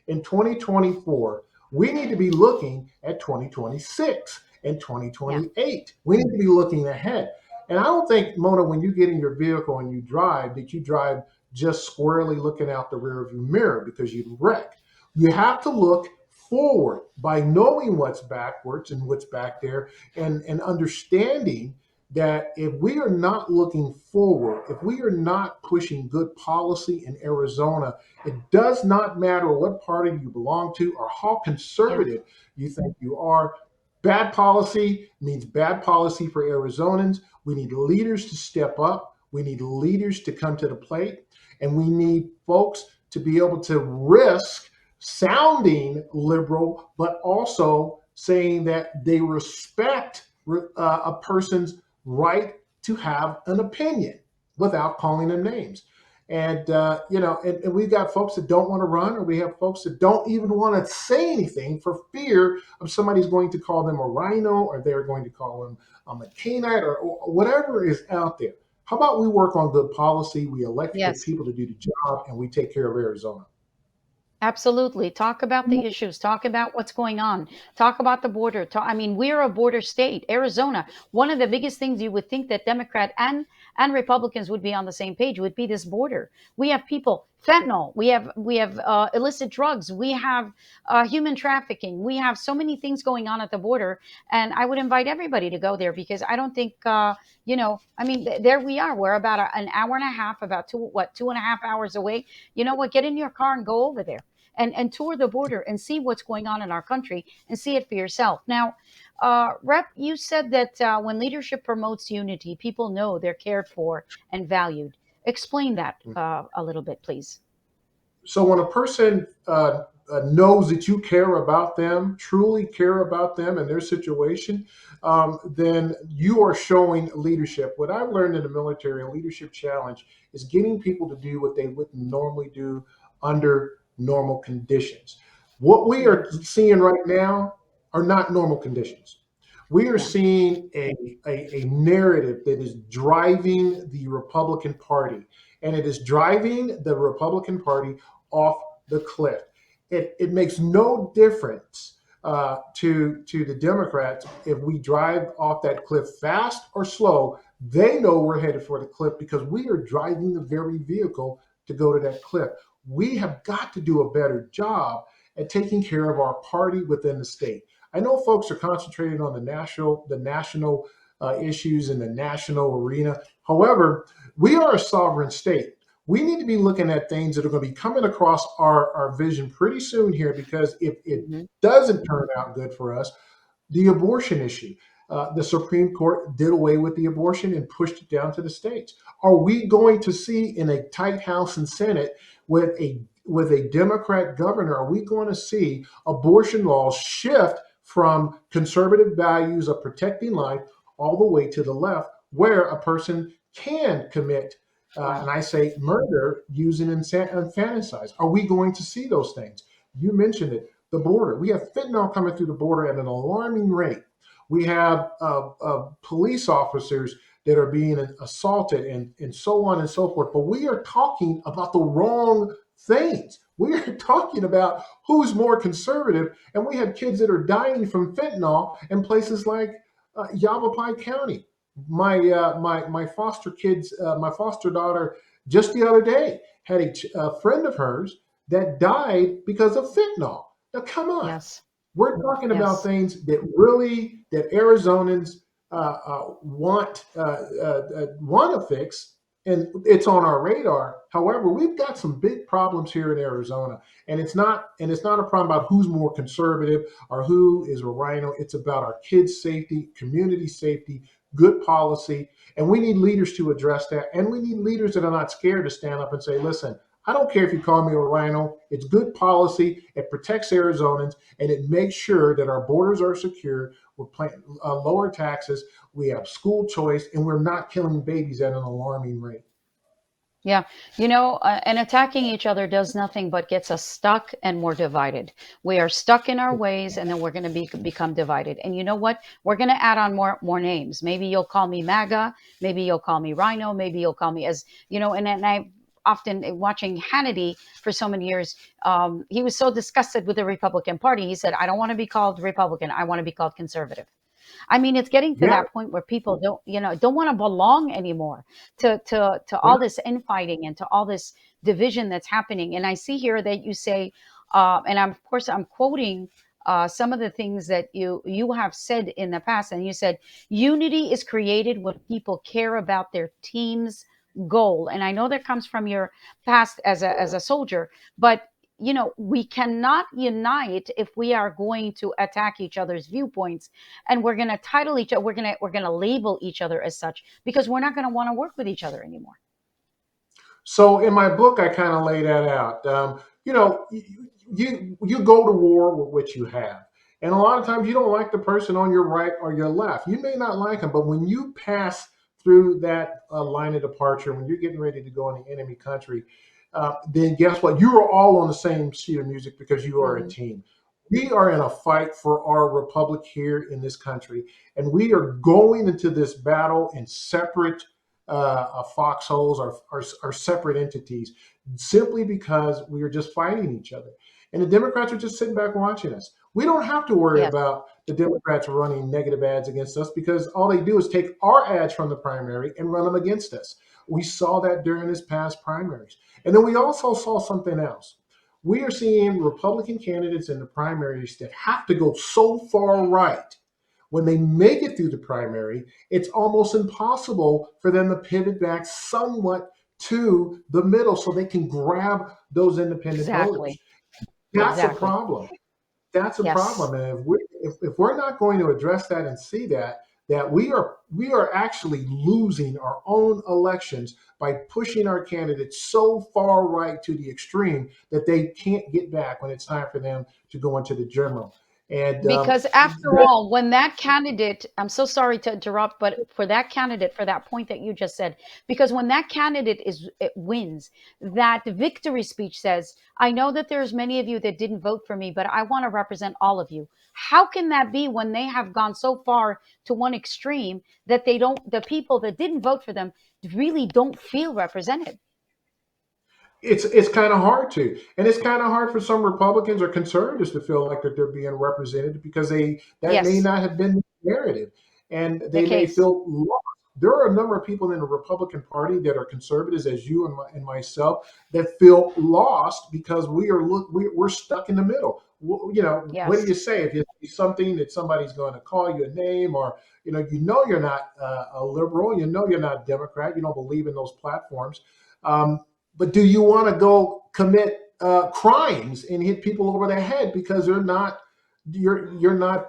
in 2024, we need to be looking at 2026 and Yeah. 2028. We need to be looking ahead. And I don't think, Mona, when you get in your vehicle and you drive, that you drive just squarely looking out the rearview mirror because you'd wreck. You have to look forward by knowing what's backwards and what's back there, and understanding that if we are not looking forward, if we are not pushing good policy in Arizona, it does not matter what party you belong to or how Yeah. conservative you think you are. Bad policy means bad policy for Arizonans. We need leaders to step up. We need leaders to come to the plate, and we need folks to be able to risk sounding liberal, but also saying that they respect a person's right to have an opinion without calling them names. And and we've got folks that don't want to run, or we have folks that don't even want to say anything for fear of somebody's going to call them a rhino, or they're going to call them a McCainite, or whatever is out there. How about we work on good policy? We elect good Yes. people to do the job, and we take care of Arizona. Absolutely. Talk about the issues. Talk about what's going on. Talk about the border. I mean, we're a border state, Arizona. One of the biggest things you would think that Democrat and Republicans would be on the same page would be this border. We have people, fentanyl. We have illicit drugs. We have human trafficking. We have so many things going on at the border, and I would invite everybody to go there because I don't think I mean, there we are. We're about an hour and a half, about 2.5 hours away. You know what? Get in your car and go over there and tour the border and see what's going on in our country and see it for yourself. Now, Rep, you said that when leadership promotes unity, people know they're cared for and valued. Explain that a little bit, please. So when a person knows that you care about them, truly care about them and their situation, then you are showing leadership. What I've learned in the military, a leadership challenge, is getting people to do what they wouldn't normally do under normal conditions. What we Yeah, are seeing right now are not normal conditions. We are yeah, seeing a narrative that is driving the Republican Party, and it is driving the Republican Party off the cliff. It makes no difference to the Democrats if we drive off that cliff fast or slow. They know we're headed for the cliff because we are driving the very vehicle to go to that cliff. We have got to do a better job at taking care of our party within the state. I know folks are concentrating on the national issues in the national arena. However, we are a sovereign state. We need to be looking at things that are going to be coming across our vision pretty soon here, because if it hmm doesn't turn out good for us, the abortion issue. The Supreme Court did away with the abortion and pushed it down to the states. Are we going to see in a tight House and Senate with a Democrat governor? Are we going to see abortion laws shift from conservative values of protecting life all the way to the left, where a person can commit, wow, and I say murder, using infanticide? Are we going to see those things? You mentioned it. The border. We have fentanyl coming through the border at an alarming rate. We have police officers that are being assaulted, and so on and so forth. But we are talking about the wrong things. We are talking about who's more conservative, and we have kids that are dying from fentanyl in places like Yavapai County. My foster daughter, just the other day, had a friend of hers that died because of fentanyl. Now, come on. yes, We're talking about yes, things that Arizonans want to fix, and it's on our radar. However, we've got some big problems here in Arizona, and it's not a problem about who's more conservative or who is a rhino. It's about our kids' safety, community safety, good policy, and we need leaders to address that. And we need leaders that are not scared to stand up and say, "Listen, I don't care if you call me a rhino. It's good policy. It protects Arizonans, and it makes sure that our borders are secure. We're paying lower taxes. We have school choice, and we're not killing babies at an alarming rate." yeah. And attacking each other does nothing but gets us stuck and more divided. We are stuck in our ways, and then we're going to become divided. And you know what? We're going to add on more names. Maybe you'll call me MAGA. Maybe you'll call me Rhino. Maybe you'll call me as And I often watching Hannity for so many years. He was so disgusted with the Republican Party. He said, "I don't want to be called Republican. I want to be called conservative." I mean, it's getting to Yeah, that point where people don't want to belong anymore to yeah. all this infighting and to all this division that's happening. And I see here that you say, and of course I'm quoting some of the things that you have said in the past, and you said unity is created when people care about their team's goal. And I know that comes from your past as a soldier, but we cannot unite if we are going to attack each other's viewpoints, and we're going to title each other, we're going to label each other as such, because we're not going to want to work with each other anymore. So in my book, I kind of lay that out. You go to war with what you have, and a lot of times you don't like the person on your right or your left. You may not like them, but when you pass through that line of departure, when you're getting ready to go in the enemy country, then guess what? You are all on the same sheet of music because you are a Hmm. team. We are in a fight for our republic here in this country, and we are going into this battle in separate foxholes or separate entities simply because we are just fighting each other. And the Democrats are just sitting back watching us. We don't have to worry Yes, about the Democrats running negative ads against us because all they do is take our ads from the primary and run them against us. We saw that during this past primaries. And then we also saw something else. We are seeing Republican candidates in the primaries that have to go so far right. When they make it through the primary, it's almost impossible for them to pivot back somewhat to the middle so they can grab those independent voters. exactly. That's a Exactly. problem. That's a Yes. problem. And if we're not going to address that and see that we are actually losing our own elections by pushing our candidates so far right to the extreme that they can't get back when it's time for them to go into the general. And Because after all, when that candidate, I'm so sorry to interrupt, but for that candidate, for that point that you just said, because when that candidate it wins, that victory speech says, I know that there's many of you that didn't vote for me, but I want to represent all of you. How can that be when they have gone so far to one extreme that the people that didn't vote for them really don't feel represented? it's kind of hard to, and it's kind of hard for some Republicans or conservatives to feel like that they're being represented because that may Yes, not have been the narrative, and the they may case. feel lost. There are a number of people in the Republican Party that are conservatives, as you and myself, that feel lost because we're stuck in the middle. What do Yes. you say if you see something that somebody's going to call you a name, or you know you're not a liberal, you're not a Democrat, you don't believe in those platforms. Um, but do you want to go commit crimes and hit people over the head because you're not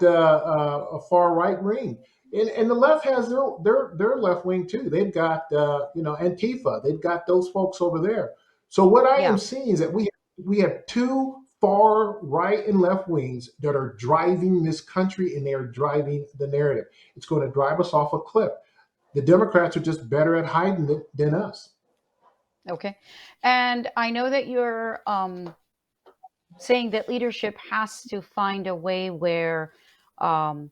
a far right wing? And the left has their left wing too. They've got Antifa. They've got those folks over there. So what I am Yeah. seeing is that we have two far right and left wings that are driving this country, and they are driving the narrative. It's going to drive us off a cliff. The Democrats are just better at hiding it than us. Okay. And I know that you're saying that leadership has to find a way where um,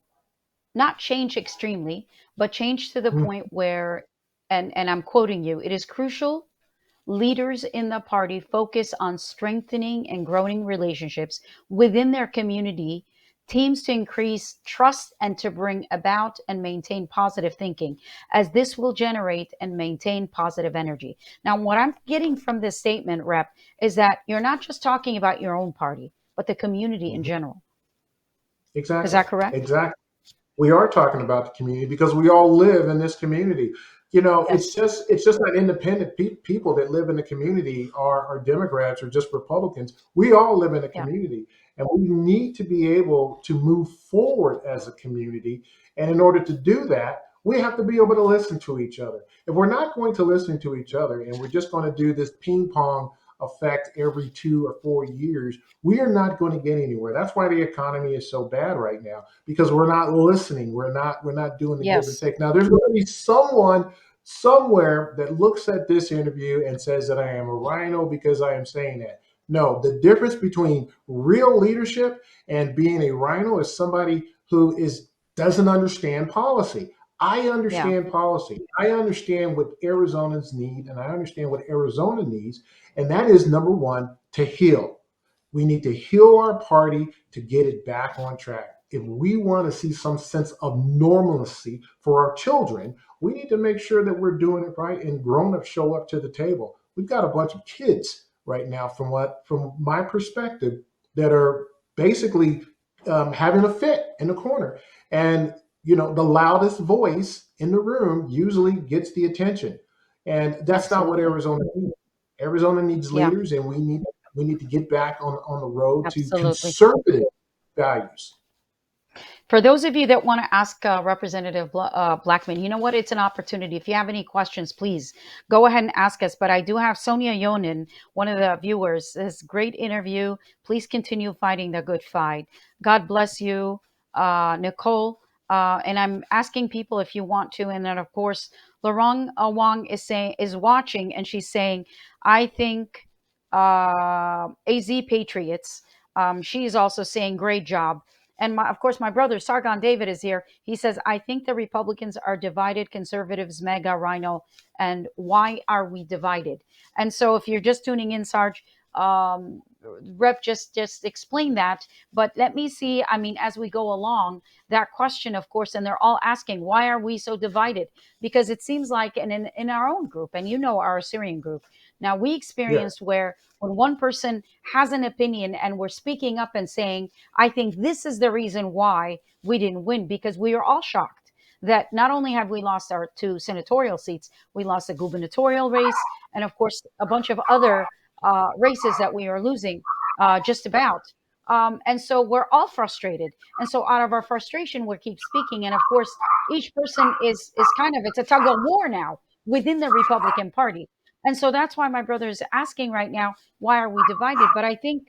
not change extremely, but change to the Mm. point where, and I'm quoting you, it is crucial leaders in the party focus on strengthening and growing relationships within their community teams to increase trust and to bring about and maintain positive thinking, as this will generate and maintain positive energy. Now, what I'm getting from this statement, Rep, is that you're not just talking about your own party, but the community in Mhm. general. Is Exactly. that correct? Exactly. We are talking about the community because we all live in this community. It's Yes. just not independent people that live in the community are Democrats or just Republicans. We all live in a Yeah. community, and we need to be able to move forward as a community. And in order to do that, we have to be able to listen to each other. If we're not going to listen to each other and we're just going to do this ping pong effect every 2 or 4 years, we are not going to get anywhere. That's why the economy is so bad right now because we're not listening. We're not doing the give and Yes. take. Now there's going to be someone somewhere that looks at this interview and says that I am a rhino because I am saying that. No, the difference between real leadership and being a rhino is somebody who is doesn't understand policy. I Yeah. understand policy. I understand what Arizonans need, and I understand what Arizona needs, and that is number one, to heal. We need to heal our party to get it back on track. If we want to see some sense of normalcy for our children, we need to make sure that we're doing it right and grown-ups show up to the table. We've got a bunch of kids right now, from my perspective, that are basically having a fit in the corner. And the loudest voice in the room usually gets the attention. And that's not what Absolutely. Arizona needs. Arizona needs Yeah. leaders, and we need to We need to get back on the road to Absolutely. conservative values. For those of you that want to ask Representative Blackman, you know what? It's an opportunity. If you have any questions, please go ahead and ask us. But I do have Sonia Yonin, one of the viewers. This great interview. Please continue fighting the good fight. God bless you, Nicole. And I'm asking people if you want to. And then, of course, Laurent Wong is watching, and she's saying, I think AZ Patriots. She's also saying, great job. And of course, my brother Sargon David is here. He says, I think the Republicans are divided, conservatives, mega, rhino. And why are we divided? And so if you're just tuning in, Sarge, Rep just explain that. But let me see, I mean, as we go along, that question, of course, and they're all asking, why are we so divided? Because it seems like, and in our own group, and you know our Assyrian group, now we Yes. experienced where when one person has an opinion and we're speaking up and saying, I think this is the reason why we didn't win, because we are all shocked that not only have we lost our two senatorial seats, we lost a gubernatorial race, and of course, a bunch of other races that we are losing just about. And so we're all frustrated. And so out of our frustration, we keep speaking. And of course, each person is kind of, it's a tug of war now within the Republican Party. And so that's why my brother is asking right now, why are we divided? But I think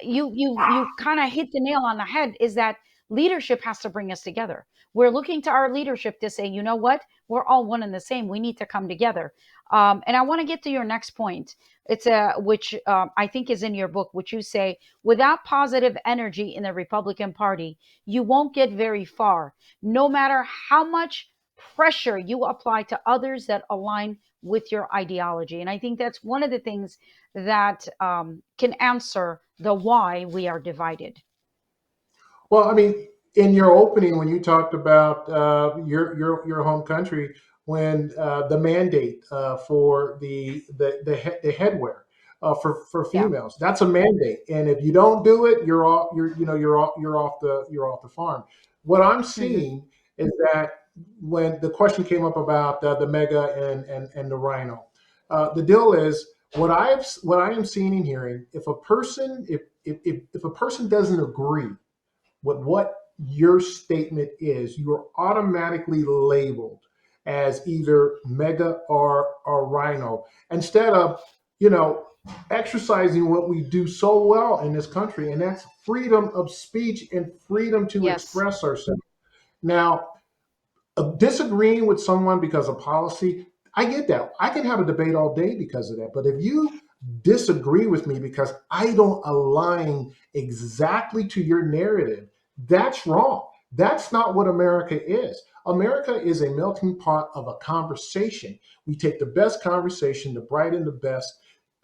you kind of hit the nail on the head, is that leadership has to bring us together. We're looking to our leadership to say, you know what, we're all one and the same, we need to come together. And I want to get to your next point. It's a which I think is in your book, which you say, without positive energy in the Republican Party, you won't get very far, no matter how much pressure you apply to others that align with your ideology. And I think that's one of the things that can answer the why we are divided. Well, I mean, in your opening, when you talked about your home country, when the mandate for the headwear for Yeah. females, that's a mandate, and if you don't do it, you're off. You're off the farm. What I'm Hmm. seeing is that when the question came up about the mega and the rhino, the deal is what I am seeing and hearing. If a person doesn't agree with what your statement is, you're automatically labeled as either mega or rhino instead of, you know, exercising what we do so well in this country, and that's freedom of speech and freedom to Yes. express ourselves. Now, disagreeing with someone because of policy, I get that. I can have a debate all day because of that. But if you disagree with me because I don't align exactly to your narrative, that's wrong. That's not what America is. America is a melting pot of a conversation. We take the best conversation, the bright and the best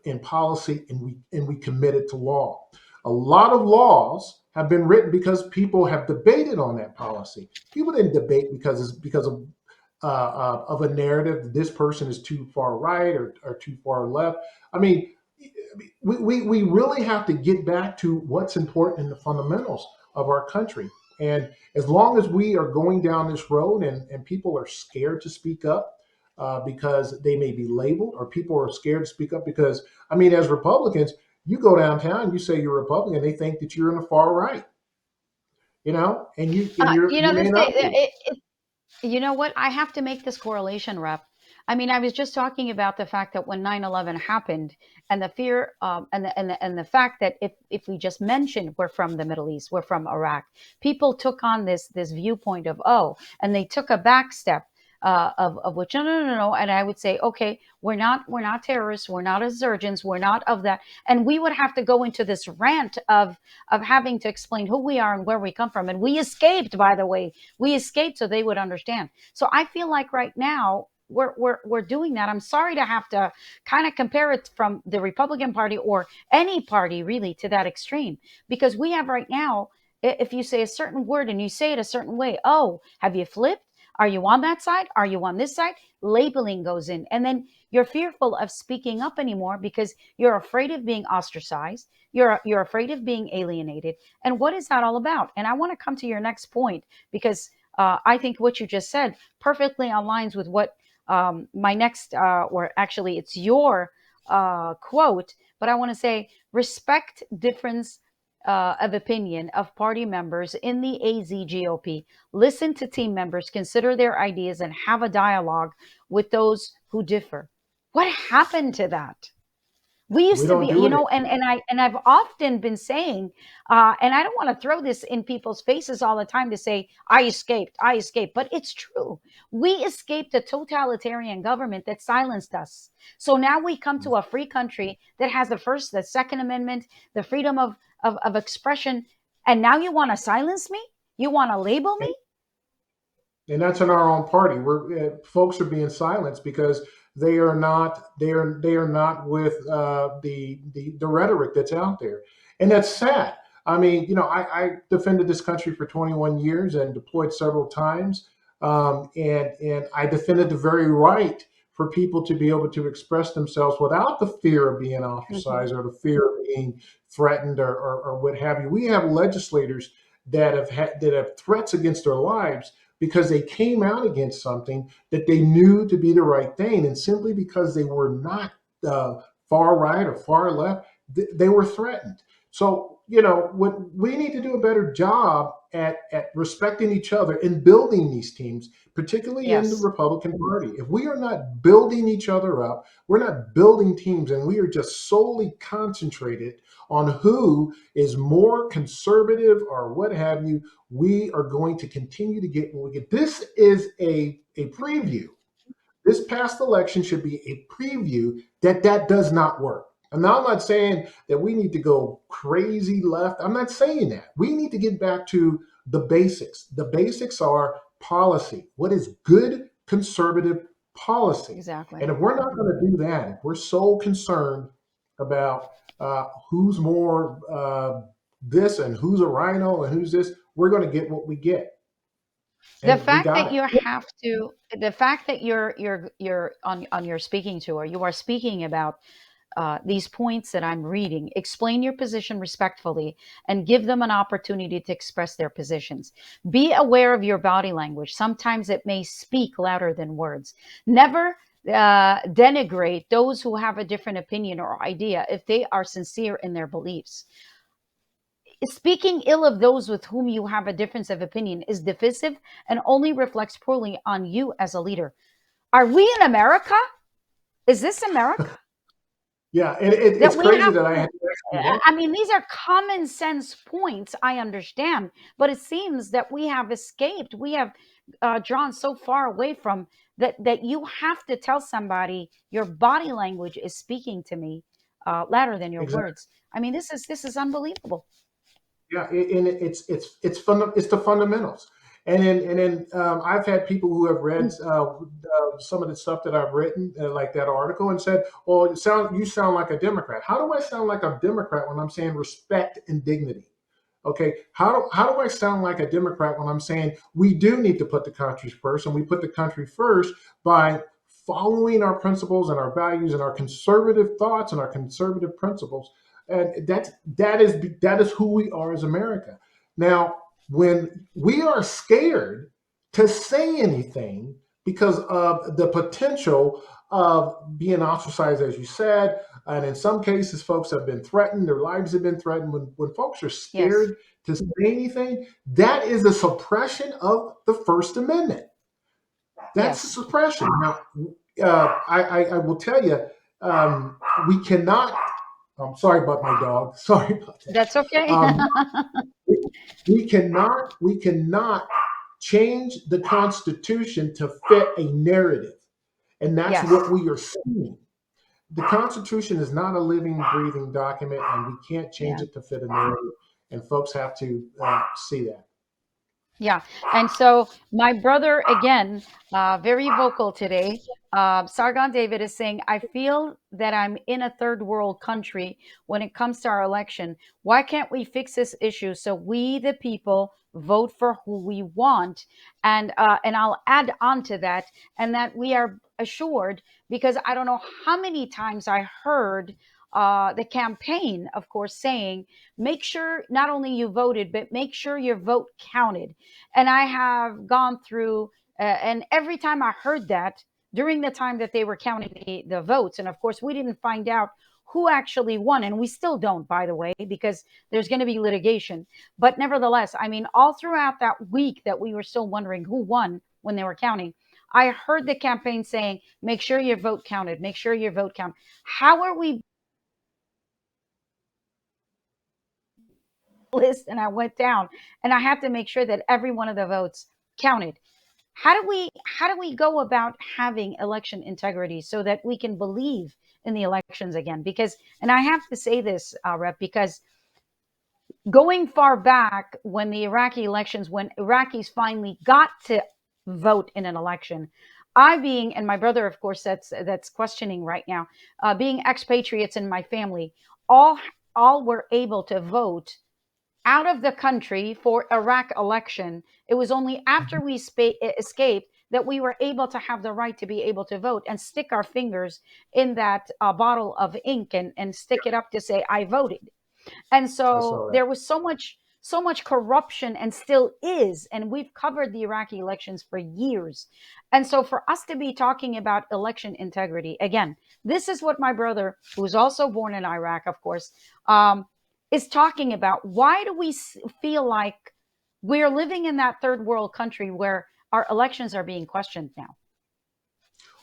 in policy, and we commit it to law. A lot of laws have been written because people have debated on that policy. People didn't debate because of a narrative that this person is too far right or too far left. I mean, we really have to get back to what's important in the fundamentals of our country. And as long as we are going down this road and people are scared to speak up because they may be labeled, or people are scared to speak up because, I mean, as Republicans, you go downtown, you say you're Republican, they think that you're in the far right, and you may This not be. you know what? I have to make this correlation, Rep. I mean, I was just talking about the fact that when 9/11 happened, and the fear, and the fact that if we just mentioned we're from the Middle East, we're from Iraq, people took on this viewpoint of, oh, and they took a back step of which, no, no, no, no. And I would say, okay, we're not terrorists, we're not insurgents, we're not of that. And we would have to go into this rant of having to explain who we are and where we come from. And we escaped, by the way, we escaped so they would understand. So I feel like right now we're doing that. I'm sorry to have to kind of compare it from the Republican Party or any party really to that extreme, because we have right now, if you say a certain word and you say it a certain way, oh, have you flipped? Are you on that side? Are you on this side? Labeling goes in. And then you're fearful of speaking up anymore because you're afraid of being ostracized. You're afraid of being alienated. And what is that all about? And I want to come to your next point, because I think what you just said perfectly aligns with what my next, or actually it's your quote, but I want to say respect difference of opinion of party members in the AZGOP. Listen to team members, consider their ideas, and have a dialogue with those who differ. What happened to that? We We used to don't be, do it. I've often been saying, and I don't want to throw this in people's faces all the time to say I escaped, but it's true. We escaped a totalitarian government that silenced us. So now we come to a free country that has the first, the Second Amendment, the freedom of expression, and now you want to silence me? You want to label me? And that's in our own party. We're folks are being silenced because they are not with the rhetoric that's out there, and that's sad. I mean, I defended this country for 21 years and deployed several times, and I defended the very right for people to be able to express themselves without the fear of being Hmm. ostracized or the fear of being threatened or what have you. We have legislators that have threats against their lives because they came out against something that they knew to be the right thing. And simply because they were not far right or far left, they were threatened. So, what we need to do a better job at respecting each other and building these teams, particularly in the Yes. Republican Party. If we are not building each other up, we're not building teams, and we are just solely concentrated on who is more conservative or what have you, we are going to continue to get what we get. This is a preview. This past election should be a preview that does not work. And now I'm not saying that we need to go crazy left. I'm not saying that. We need to get back to the basics. The basics are policy. What is good conservative policy? Exactly. And if we're not going to do that, if we're so concerned about who's more this and who's a rhino and who's this, we're going to get what we get. The And we fact got that it. you have to, the fact that you're on your speaking tour, you are speaking about these points that I'm reading. Explain your position respectfully and give them an opportunity to express their positions. Be aware of your body language. Sometimes it may speak louder than words. Never denigrate those who have a different opinion or idea if they are sincere in their beliefs. Speaking ill of those with whom you have a difference of opinion is divisive and only reflects poorly on you as a leader. Are we in America? Is this America? Yeah, That it's we crazy have that I to, had to ask you that. I mean, these are common sense points, I understand, but it seems that we have escaped. We have drawn so far away from that you have to tell somebody your body language is speaking to me louder than your Exactly. words. I mean, this is unbelievable. Yeah, and it's the fundamentals. And then I've had people who have read some of the stuff that I've written, like that article, and said, "Well, you sound like a Democrat." How do I sound like a Democrat when I'm saying respect and dignity? Okay, how do I sound like a Democrat when I'm saying we do need to put the country first, and we put the country first by following our principles and our values and our conservative thoughts and our conservative principles, and that is who we are as America. Now, when we are scared to say anything because of the potential of being ostracized, as you said, and in some cases, folks have been threatened, their lives have been threatened. When folks are Yes, scared to say anything, that is a suppression of the First Amendment. That's a yes, suppression. Now, I will tell you, um, we cannot. I'm sorry about my dog. Sorry about that. that's okay. Um, we cannot change the Constitution to fit a narrative, and that's Yes. what we are seeing. The Constitution is not a living, breathing document, and we can't change Yeah. it to fit a narrative. And folks have to see that. Yeah. And so my brother, again, very vocal today, Sargon David is saying, I feel that I'm in a third world country when it comes to our election. Why can't we fix this issue so we, the people, vote for who we want? And I'll add on to that, and that we are assured, because I don't know how many times I heard the campaign, of course, saying, make sure not only you voted, but make sure your vote counted. And I have gone through, and every time I heard that during the time that they were counting the votes, and of course, we didn't find out who actually won. And we still don't, by the way, because there's going to be litigation. But nevertheless, I mean, all throughout that week that we were still wondering who won when they were counting, I heard the campaign saying, make sure your vote counted, make sure your vote counted. How are we list? And I went down and I had to make sure that every one of the votes counted. How do we go about having election integrity so that we can believe in the elections again? Because, and I have to say this, Rep, because going far back when the Iraqi elections, when Iraqis finally got to vote in an election, I being, and my brother, of course, that's questioning right now, being expatriates in my family, all all were able to vote out of the country for Iraq election. It was only after we escaped that we were able to have the right to be able to vote and stick our fingers in that bottle of ink and stick it up to say I voted. And I so saw that. there was so much corruption, and still is, and we've covered the Iraqi elections for years. And so for us to be talking about election integrity again, this is what my brother, who's also born in Iraq, of course, is talking about. Why do we feel like we're living in that third world country where our elections are being questioned now?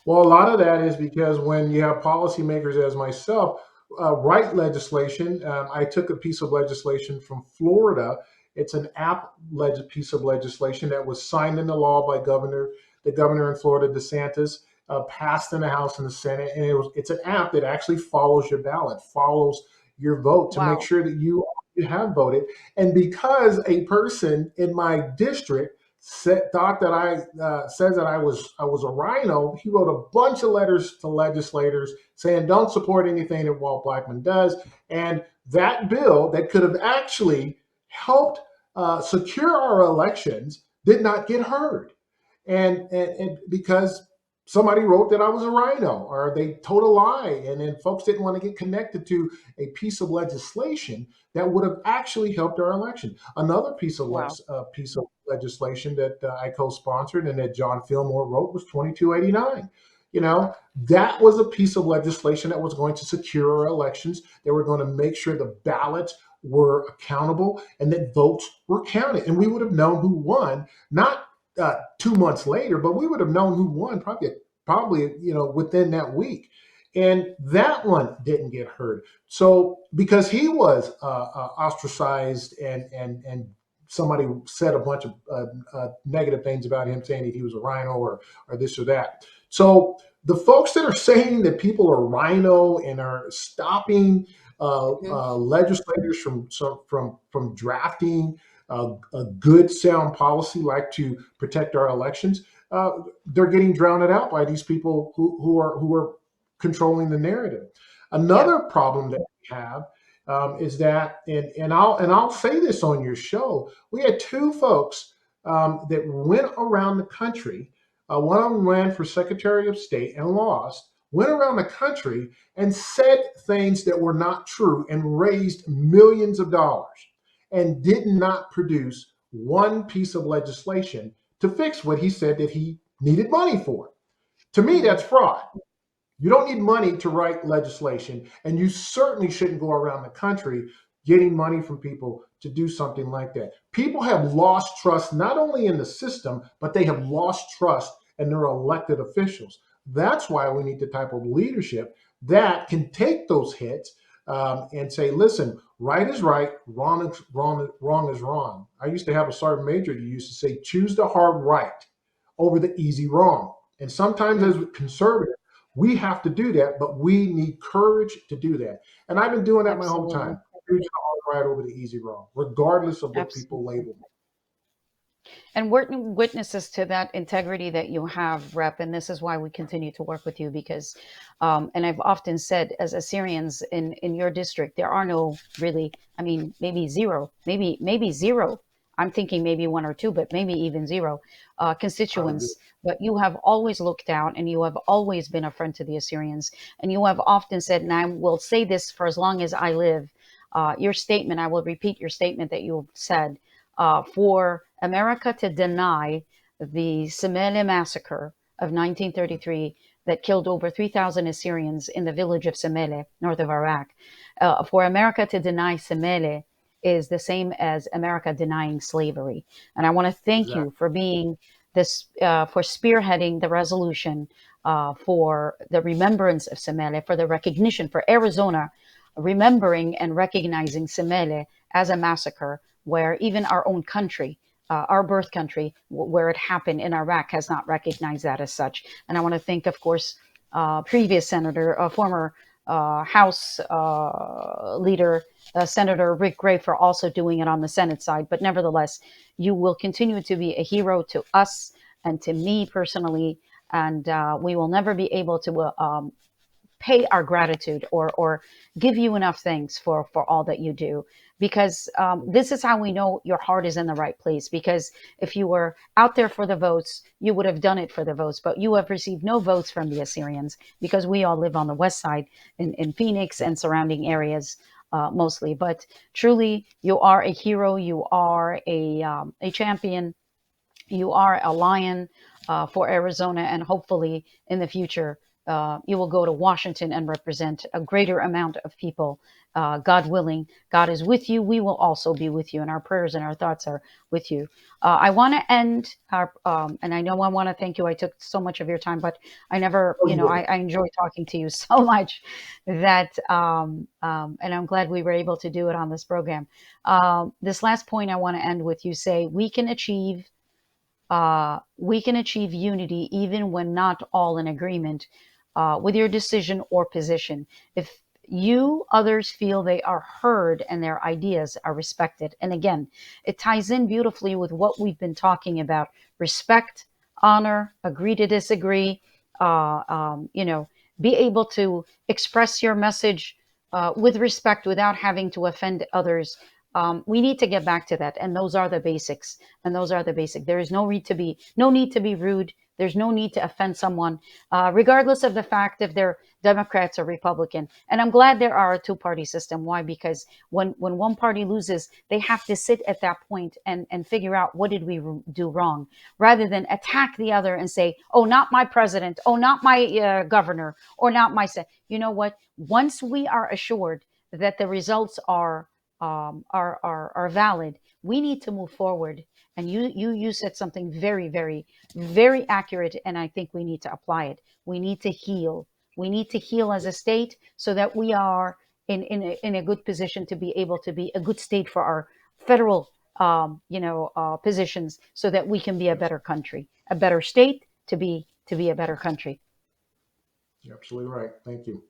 Well, a lot of that is because when you have policymakers as myself write legislation, I took a piece of legislation from Florida. It's an piece of legislation that was signed into law by the governor in Florida, DeSantis, passed in the House and the Senate, and it's an app that actually follows your ballot, follows your vote to make Wow. sure that you have voted. And because a person in my district thought that I said that I was a rhino. He wrote a bunch of letters to legislators saying don't support anything that Walt Blackman does, and that bill that could have actually helped secure our elections did not get heard, and because somebody wrote that I was a rhino or they told a lie, and then folks didn't want to get connected to a piece of legislation that would have actually helped our election. Another Wow. piece of legislation that I co-sponsored and that John Fillmore wrote was 2289. You know, that was a piece of legislation that was going to secure our elections. They were going to make sure the ballots were accountable and that votes were counted, and we would have known who won, not 2 months later, but we would have known who won probably within that week. And that one didn't get heard. So because he was ostracized and somebody said a bunch of negative things about him, saying that he was a rhino or this or that. So the folks that are saying that people are rhino and are stopping legislators from drafting a good sound policy like to protect our elections, they're getting drowned out by these people who are controlling the narrative. Yeah. Another problem that we have is that, and I'll say this on your show, we had two folks that went around the country. One of them ran for Secretary of State and lost. Went around the country and said things that were not true and raised millions of dollars and did not produce one piece of legislation to fix what he said that he needed money for. To me, Mm. that's fraud. You don't need money to write legislation, and you certainly shouldn't go around the country getting money from people to do something like that. People have lost trust not only in the system, but they have lost trust in their elected officials. That's why we need the type of leadership that can take those hits and say, listen, right is right, wrong is wrong. I used to have a sergeant major who used to say, choose the hard right over the easy wrong. And sometimes as Mm. conservatives, we have to do that, but we need courage to do that. And I've been doing that my whole time. Absolutely. Choosing the hard right over the easy wrong, regardless of what people Absolutely. label me. And we're witnesses to that integrity that you have, Rep. And this is why we continue to work with you because, and I've often said, as Assyrians in your district, there are no really, I mean, maybe zero, maybe zero. I'm thinking maybe one or two, but maybe even zero I agree. constituents. But you have always looked out and you have always been a friend to the Assyrians. And you have often said, and I will say this for as long as I live, your statement, I will repeat your statement that you said for America to deny the Semele massacre of 1933, that killed over 3,000 Assyrians in the village of Semele, north of Iraq. For America to deny Semele is the same as America denying slavery. And I want to thank Exactly. you for being this, for spearheading the resolution for the remembrance of Semele, for the recognition, for Arizona remembering and recognizing Semele as a massacre where even our own country, our birth country, where it happened in Iraq, has not recognized that as such. And I want to thank, of course, previous senator, former House leader, Senator Rick Gray, for also doing it on the Senate side. But nevertheless, you will continue to be a hero to us and to me personally. And we will never be able to pay our gratitude or give you enough thanks for all that you do, because this is how we know your heart is in the right place. Because if you were out there for the votes, you would have done it for the votes, but you have received no votes from the Assyrians, because we all live on the west side in Phoenix and surrounding areas, mostly. But truly, you are a hero. You are a champion. You are a lion for Arizona, and hopefully in the future you will go to Washington and represent a greater amount of people. God willing, God is with you. We will also be with you, and our prayers and our thoughts are with you. I want to end our, and I know I want to thank you. I took so much of your time, but I never, Oh, you did. I enjoy talking to you so much that, and I'm glad we were able to do it on this program. This last point I want to end with, you say we can achieve unity even when not all in agreement with your decision or position. If you, others feel they are heard and their ideas are respected. And again, it ties in beautifully with what we've been talking about: respect, honor, agree to disagree, be able to express your message with respect without having to offend others. We need to get back to that, and those are the basics. And those are the basic. There is no need to be rude. There's no need to offend someone, regardless of the fact if they're Democrats or Republican. And I'm glad there are a two-party system. Why? Because when one party loses, they have to sit at that point and figure out, what did we do wrong, rather than attack the other and say, oh, not my president, oh, not my governor, or not my you know what? Once we are assured that the results are valid, we need to move forward. And you said something very, very, very accurate, and I think we need to apply it. We need to heal. We need to heal as a state, so that we are in a good position to be able to be a good state for our federal positions, so that we can be a better country, a better state, to be a better country. You're absolutely right. Thank you.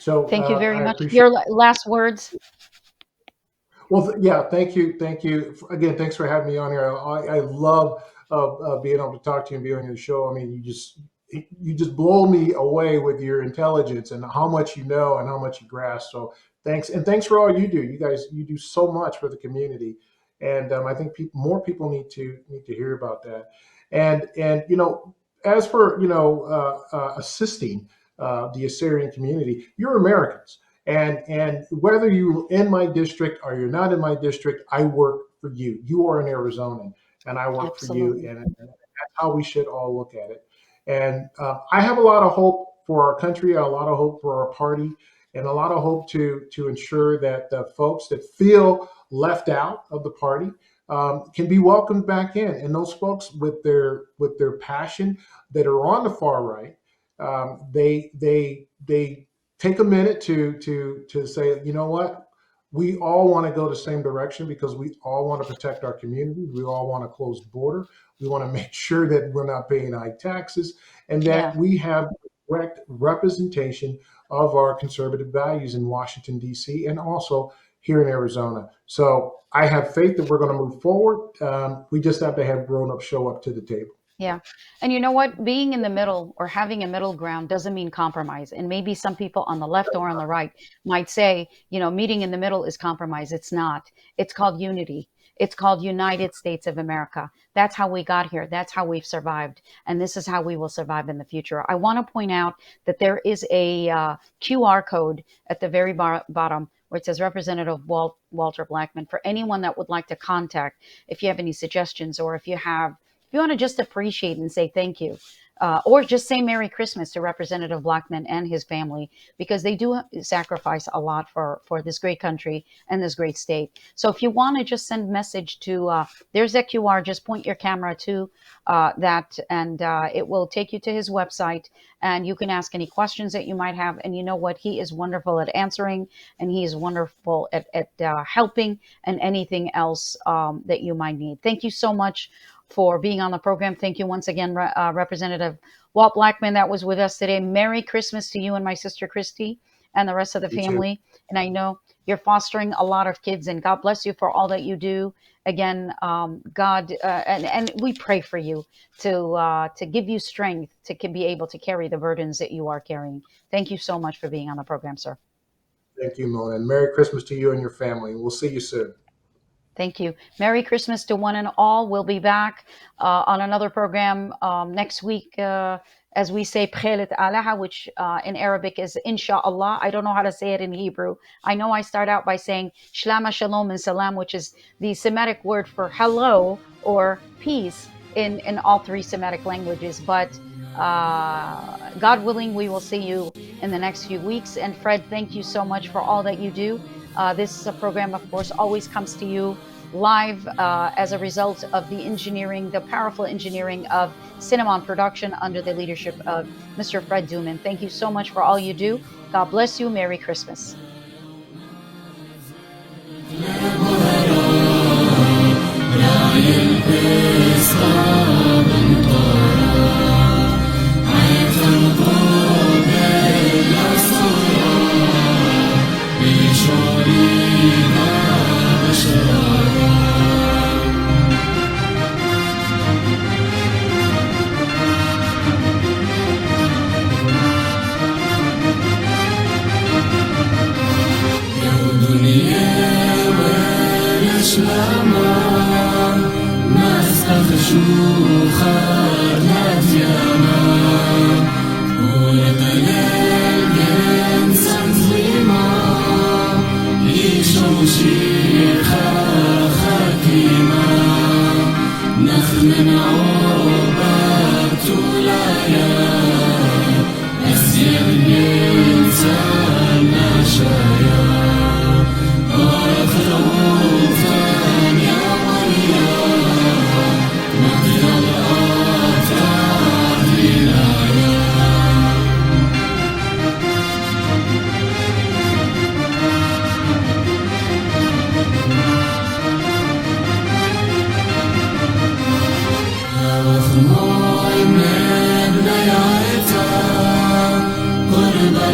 So Thank you very I much. appreciate. Your last words. Well, yeah, thank you, again. Thanks for having me on here. I love being able to talk to you and be on your show. I mean, you just blow me away with your intelligence and how much you know and how much you grasp. So thanks, and thanks for all you do. You guys, you do so much for the community, and I think more people need to hear about that. And as for assisting the Assyrian community, you're Americans. And whether you're in my district or you're not in my district, I work for you. You are an Arizonan, and I work for you, Absolutely. and that's how we should all look at it. And I have a lot of hope for our country, a lot of hope for our party, and a lot of hope to ensure that the folks that feel left out of the party can be welcomed back in. And those folks with their passion that are on the far right, they take a minute to say, you know what, we all want to go the same direction, because we all want to protect our communities. We all want to close the border. We want to make sure that we're not paying high taxes, and that Yeah. we have direct representation of our conservative values in Washington, D.C., and also here in Arizona. So I have faith that we're going to move forward. We just have to have grown-ups show up to the table. Yeah. And you know what? Being in the middle, or having a middle ground, doesn't mean compromise. And maybe some people on the left or on the right might say, meeting in the middle is compromise. It's not. It's called unity. It's called United States of America. That's how we got here. That's how we've survived. And this is how we will survive in the future. I want to point out that there is a QR code at the very bottom, where it says Representative Walter Blackman, for anyone that would like to contact, if you have any suggestions, or if you want to just appreciate and say thank you. or just say Merry Christmas to Representative Blackman and his family, because they do sacrifice a lot for this great country and this great state. So if you want to just send a message to, there's that QR, just point your camera to that, and it will take you to his website, and you can ask any questions that you might have. And you know what? He is wonderful at answering, and he is wonderful at helping, and anything else that you might need. Thank you so much for being on the program. Thank you once again, Representative Walt Blackman, that was with us today. Merry Christmas to you and my sister Christy and the rest of the You too. family. And I know you're fostering a lot of kids, and God bless you for all that you do. Again, God, and we pray for you to give you strength to be able to carry the burdens that you are carrying. Thank you so much for being on the program, sir. Thank you, Mona. And Merry Christmas to you and your family. We'll see you soon. Thank you. Merry Christmas to one and all. We'll be back on another program next week. As we say, Bkhelet Alaha, which in Arabic is Inshallah. I don't know how to say it in Hebrew. I know I start out by saying Shlama Shalom and Salam, which is the Semitic word for hello or peace in all three Semitic languages. But God willing, we will see you in the next few weeks. And Fred, thank you so much for all that you do. This program, of course, always comes to you live as a result of the engineering, the powerful engineering of Cinnamon Production under the leadership of Mr. Fred Duman. Thank you so much for all you do. God bless you. Merry Christmas.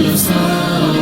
Messiah,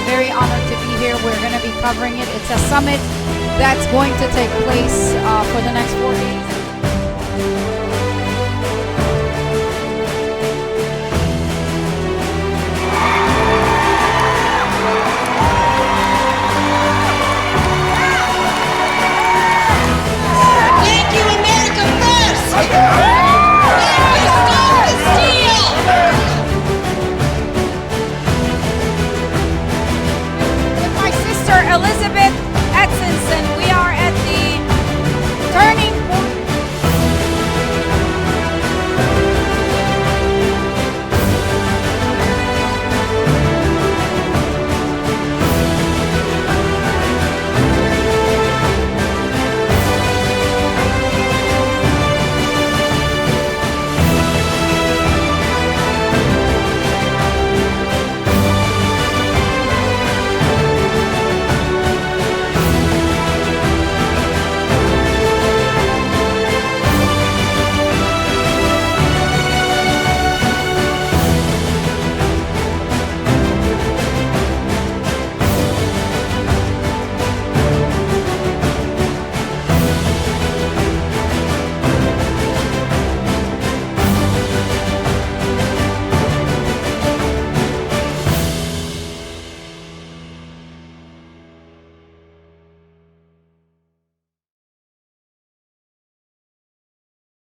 are very honored to be here. We're going to be covering it. It's a summit that's going to take place for the next 4 days.